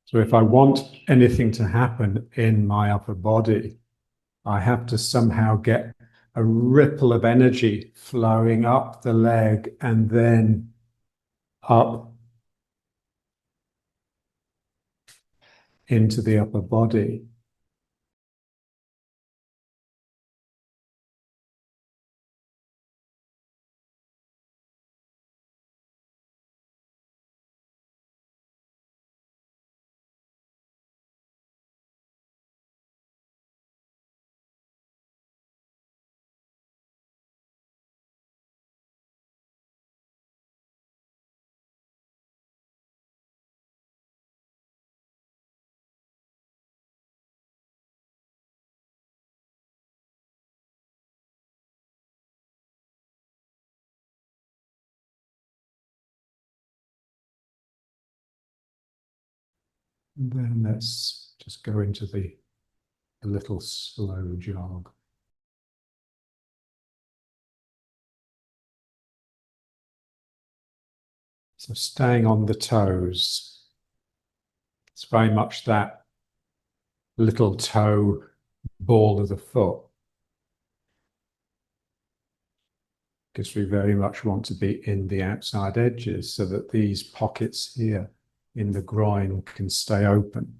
So if I want anything to happen in my upper body, I have to somehow get a ripple of energy flowing up the leg and then up into the upper body. And then let's just go into the little slow jog. So staying on the toes. It's very much that little toe ball of the foot, because we very much want to be in the outside edges so that these pockets here in the groin can stay open.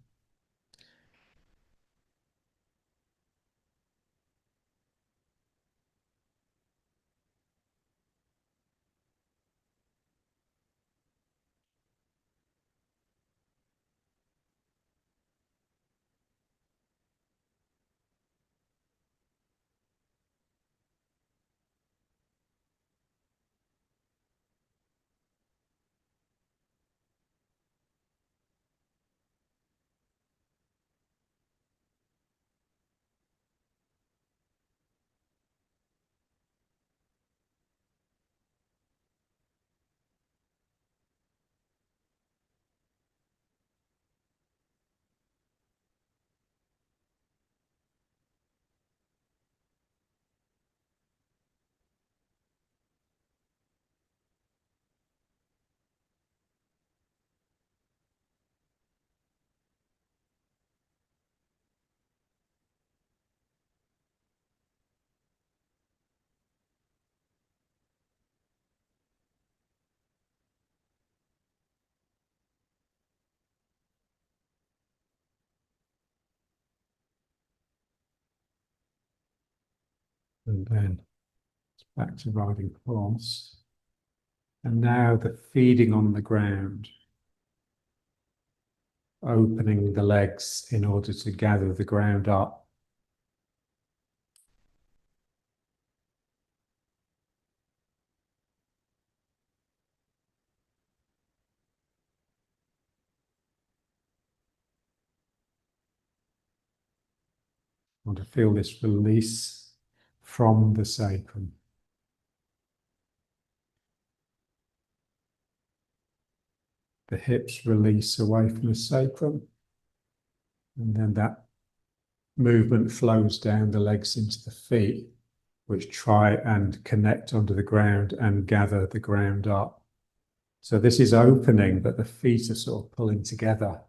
And then back to riding horse. And now the feeding on the ground, opening the legs in order to gather the ground up. I want to feel this release from the sacrum. The hips release away from the sacrum, and then that movement flows down the legs into the feet, which try and connect onto the ground and gather the ground up. So this is opening, but the feet are sort of pulling together.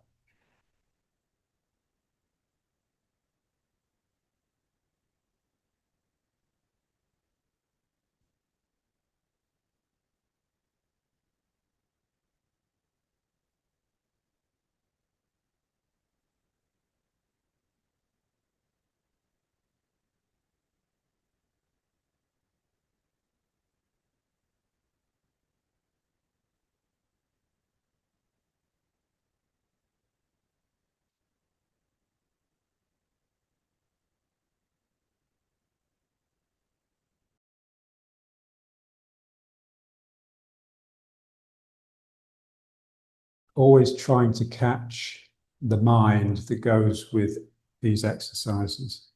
Always trying to catch the mind that goes with these exercises.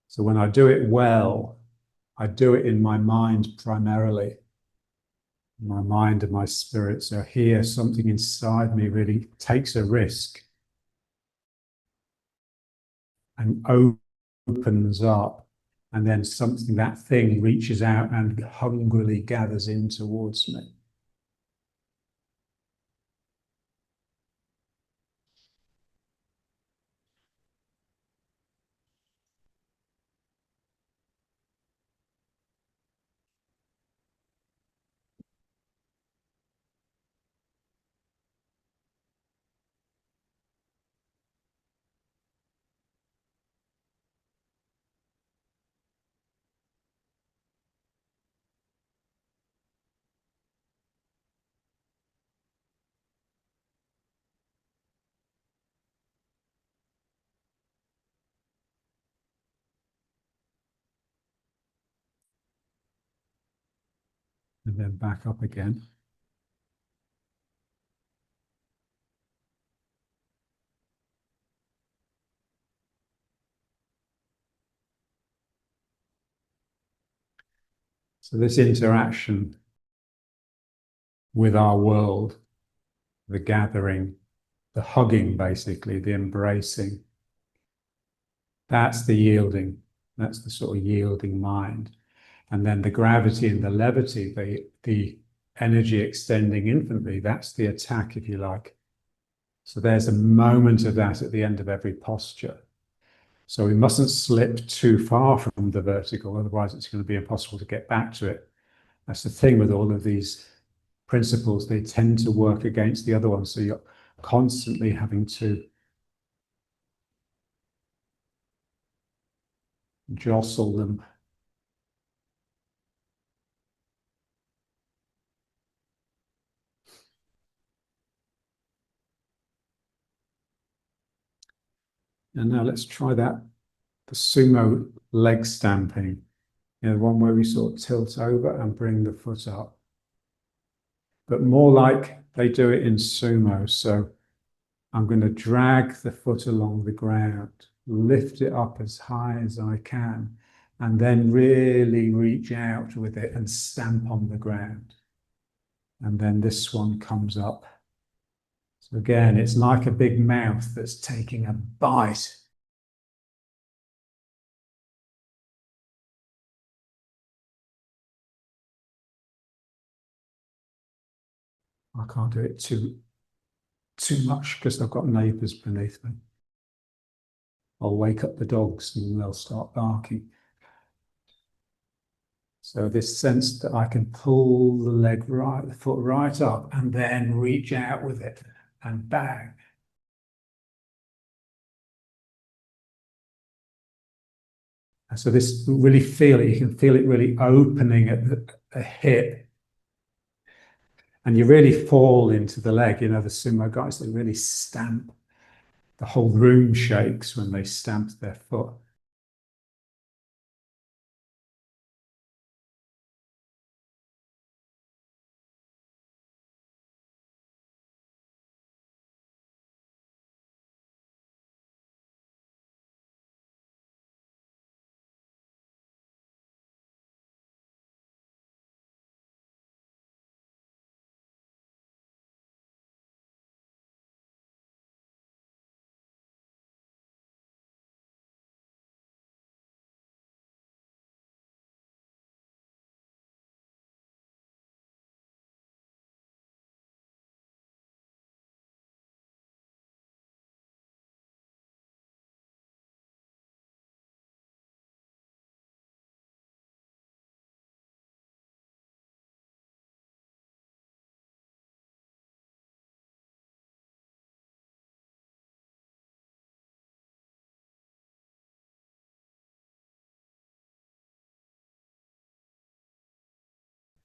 So when I do it well, I do it in my mind primarily. My mind and my spirit. So here, something inside me really takes a risk and opens up, and then something, that thing reaches out and hungrily gathers in towards me. And then back up again. So this interaction with our world, the gathering, the hugging, basically, the embracing. That's the yielding. That's the sort of yielding mind. And then the gravity and the levity, the energy extending infinitely, that's the attack, if you like. So there's a moment of that at the end of every posture. So we mustn't slip too far from the vertical, otherwise it's going to be impossible to get back to it. That's the thing with all of these principles, they tend to work against the other ones. So you're constantly having to jostle them. And now let's try that, the sumo leg stamping, the one where we sort of tilt over and bring the foot up, but more like they do it in sumo. So I'm going to drag the foot along the ground, lift it up as high as I can, and then really reach out with it and stamp on the ground. And then this one comes up. So again, it's like a big mouth that's taking a bite. I can't do it too much because I've got neighbours beneath me. I'll wake up the dogs and they'll start barking. So this sense that I can pull the foot right up and then reach out with it and bang. And so this really you can feel it really opening at the hip. And you really fall into the leg. The sumo guys, they really stamp. The whole room shakes when they stamp their foot.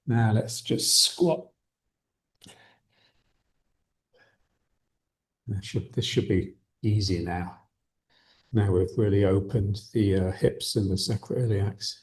Now let's just squat. This should be easy now. Now we've really opened the hips and the sacroiliacs.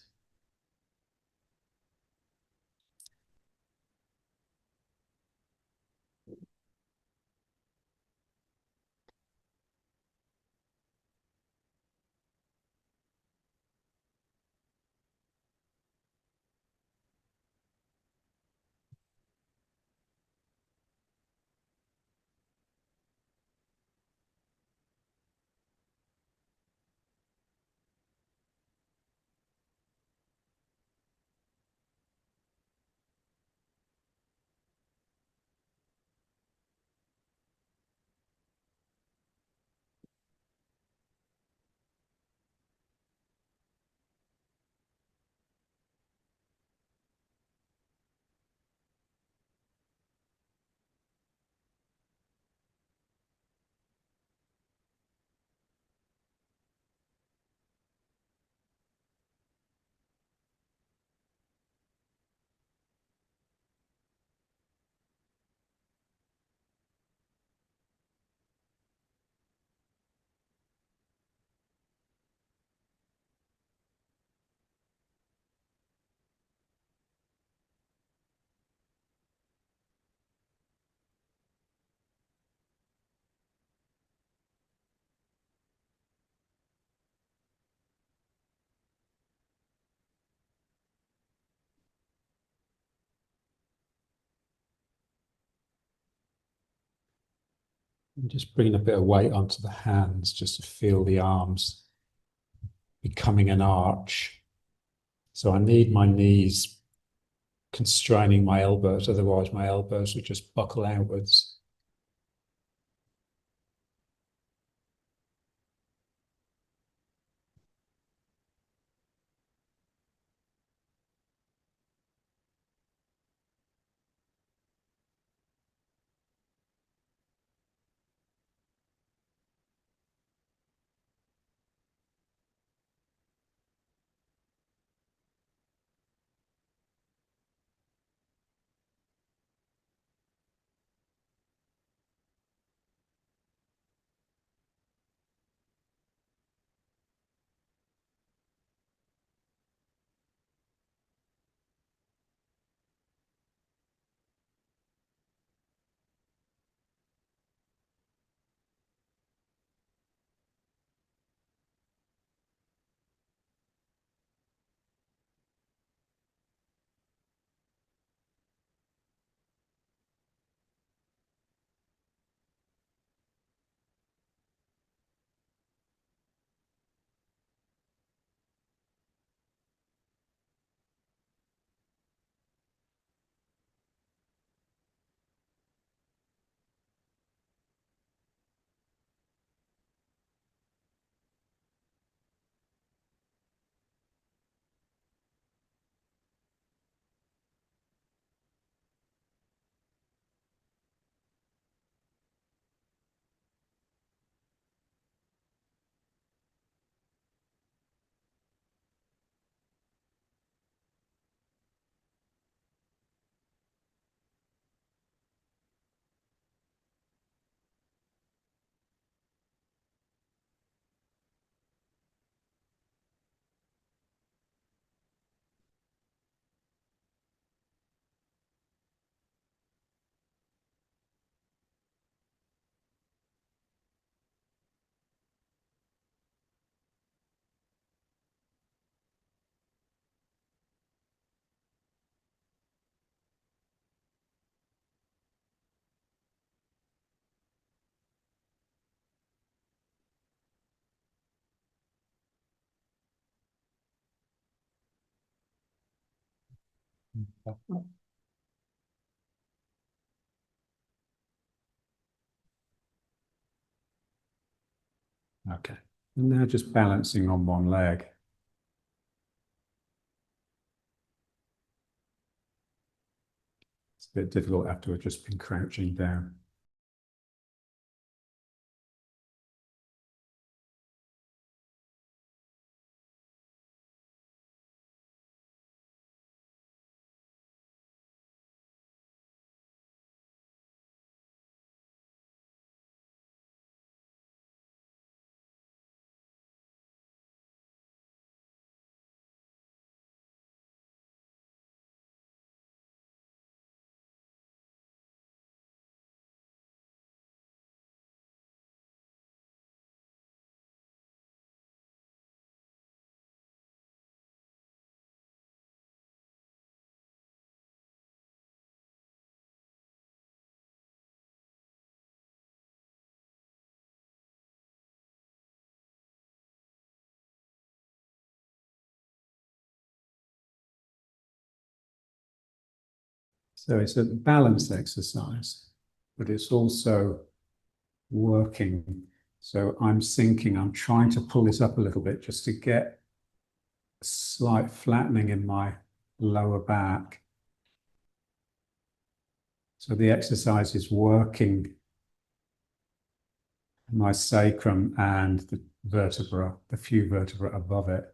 And just bringing a bit of weight onto the hands just to feel the arms becoming an arch. So I need my knees constraining my elbows, otherwise my elbows would just buckle outwards. Okay. And now just balancing on one leg. It's a bit difficult after we've just been crouching down. So it's a balance exercise, but it's also working. So I'm sinking, I'm trying to pull this up a little bit just to get a slight flattening in my lower back. So the exercise is working my sacrum and the vertebra, the few vertebrae above it.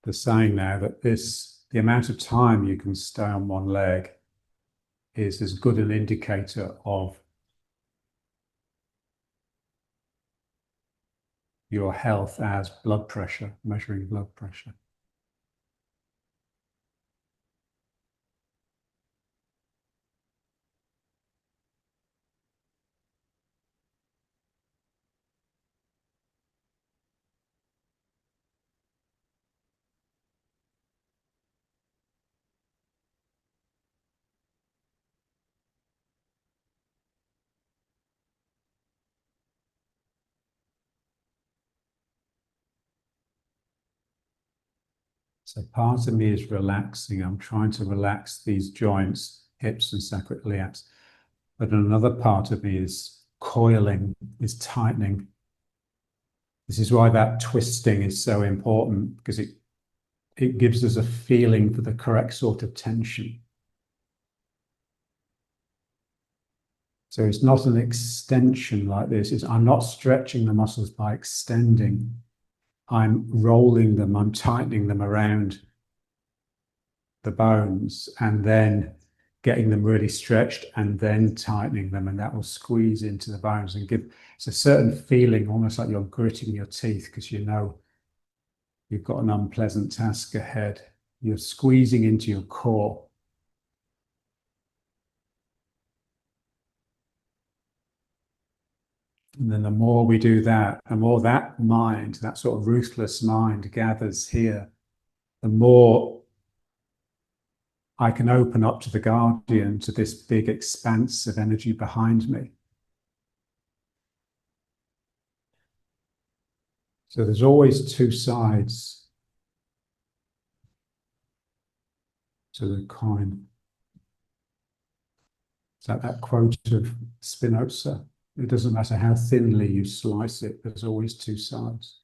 they're saying now that the amount of time you can stay on one leg is as good an indicator of your health as blood pressure, measuring blood pressure. So part of me is relaxing. I'm trying to relax these joints, hips and sacroiliacs. But another part of me is coiling, is tightening. This is why that twisting is so important, because it gives us a feeling for the correct sort of tension. So it's not an extension like this. I'm not stretching the muscles by extending. I'm rolling them, I'm tightening them around the bones and then getting them really stretched and then tightening them, and that will squeeze into the bones and give it's a certain feeling, almost like you're gritting your teeth because you know you've got an unpleasant task ahead. You're squeezing into your core. And then the more we do that, the more that mind, that sort of ruthless mind gathers here, the more I can open up to the guardian, to this big expanse of energy behind me. So there's always two sides to the coin. It's like that quote of Spinoza. It doesn't matter how thinly you slice it, there's always two sides.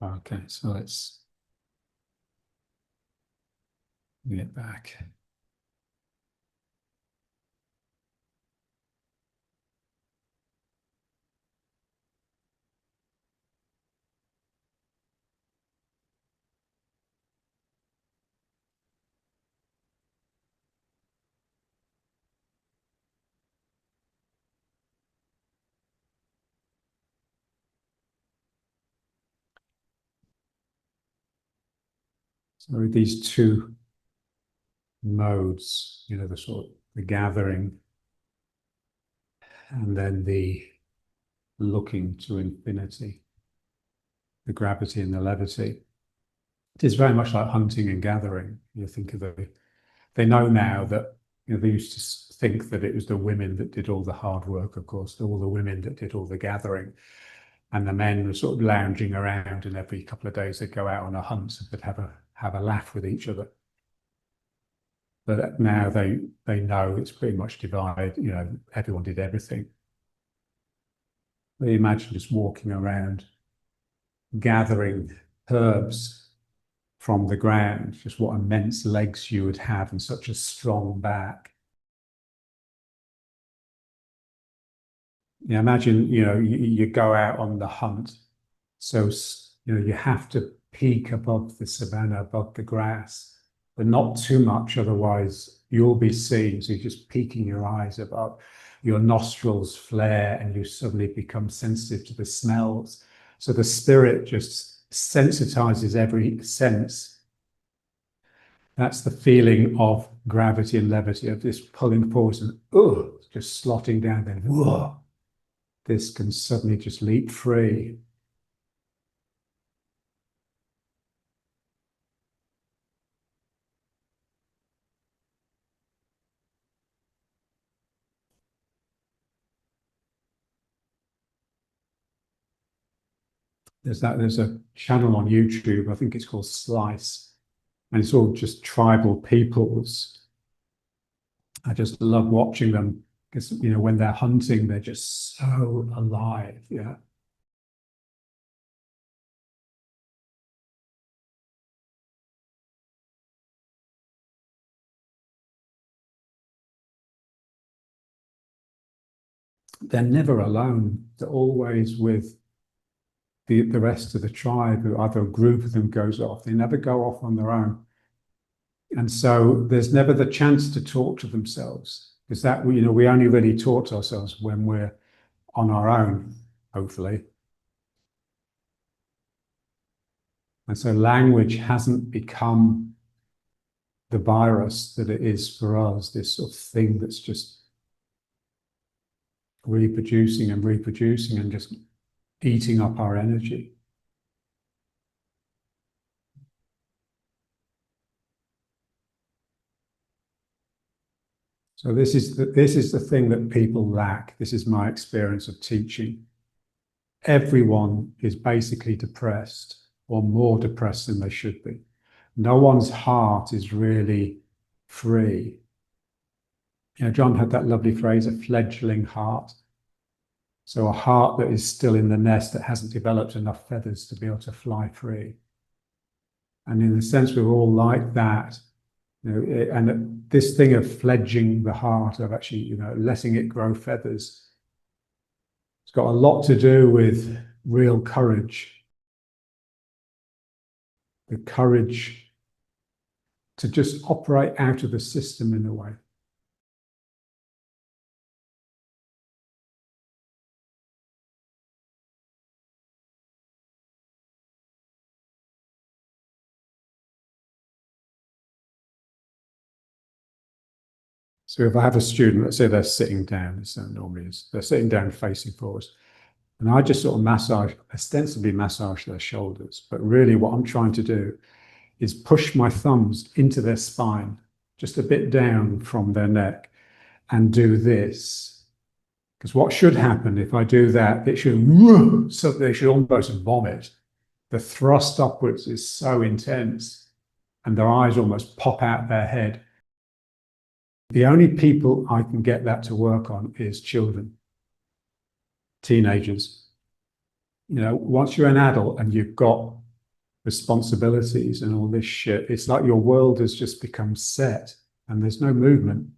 Okay, so let's get back. So these two modes, the sort of the gathering and then the looking to infinity, the gravity and the levity. It is very much like hunting and gathering. You think of they know now that they used to think that it was the women that did all the hard work, of course, all the women that did all the gathering, and the men were sort of lounging around, and every couple of days they'd go out on a hunt and they'd have a laugh with each other. But now they know it's pretty much divided. Everyone did everything. They imagine just walking around, gathering herbs from the ground, just what immense legs you would have and such a strong back. Imagine, you go out on the hunt. So, you have to peak above the savanna, above the grass, but not too much, otherwise you'll be seen. So you're just peeking your eyes above, your nostrils flare, and you suddenly become sensitive to the smells. So the spirit just sensitizes every sense. That's the feeling of gravity and levity, of this pulling forward and just slotting down, then whoa, this can suddenly just leap free. There's a channel on YouTube, I think it's called Slice, and it's all just tribal peoples. I just love watching them because, when they're hunting, they're just so alive. Yeah. They're never alone. They're always with the rest of the tribe, who either a group of them goes off. They never go off on their own. And so there's never the chance to talk to themselves, because that, we only really talk to ourselves when we're on our own, hopefully. And so language hasn't become the virus that it is for us, this sort of thing that's just reproducing and reproducing and just eating up our energy. So this is the thing that people lack. This is my experience of teaching. Everyone is basically depressed, or more depressed than they should be. No one's heart is really free. John had that lovely phrase, a fledgling heart. So a heart that is still in the nest, that hasn't developed enough feathers to be able to fly free. And in a sense, we're all like that. And this thing of fledging the heart, of actually, letting it grow feathers, it's got a lot to do with real courage. The courage to just operate out of the system in a way. So if I have a student, let's say they're sitting down, this normally is, they're sitting down facing forwards, and I just sort of ostensibly massage their shoulders, but really what I'm trying to do is push my thumbs into their spine, just a bit down from their neck, and do this. Because what should happen if I do that, they should almost vomit. The thrust upwards is so intense, and their eyes almost pop out their head. The only people I can get that to work on is children, teenagers. Once you're an adult and you've got responsibilities and all this shit, it's like your world has just become set and there's no movement.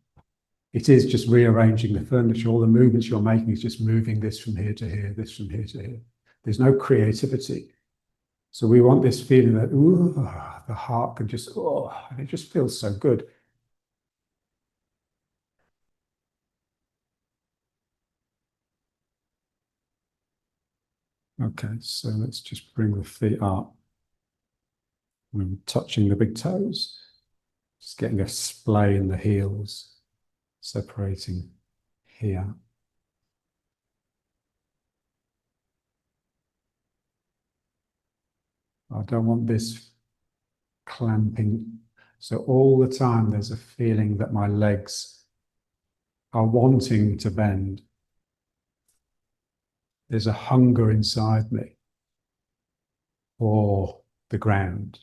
It is just rearranging the furniture. All the movements you're making is just moving this from here to here, this from here to here. There's no creativity. So we want this feeling that, the heart can just, and it just feels so good. Okay, so let's just bring the feet up. I'm touching the big toes, just getting a splay in the heels, separating here. I don't want this clamping. So all the time there's a feeling that my legs are wanting to bend. There's a hunger inside me for the ground.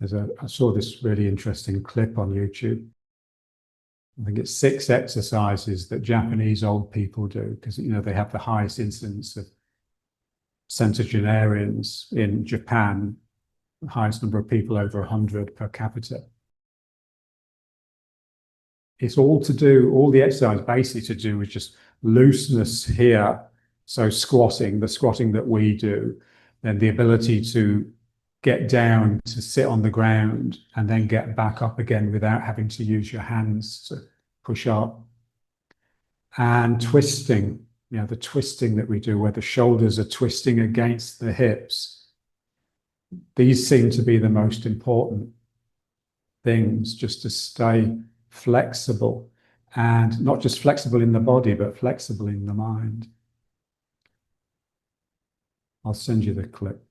I saw this really interesting clip on YouTube. I think it's 6 exercises that Japanese old people do because they have the highest incidence of centenarians in Japan, the highest number of people over 100 per capita. It's all the exercise basically to do with just looseness here. So squatting, the squatting that we do, then the ability to get down, to sit on the ground, and then get back up again without having to use your hands to push up. And twisting, the twisting that we do where the shoulders are twisting against the hips. These seem to be the most important things, just to stay flexible, and not just flexible in the body, but flexible in the mind. I'll send you the clip.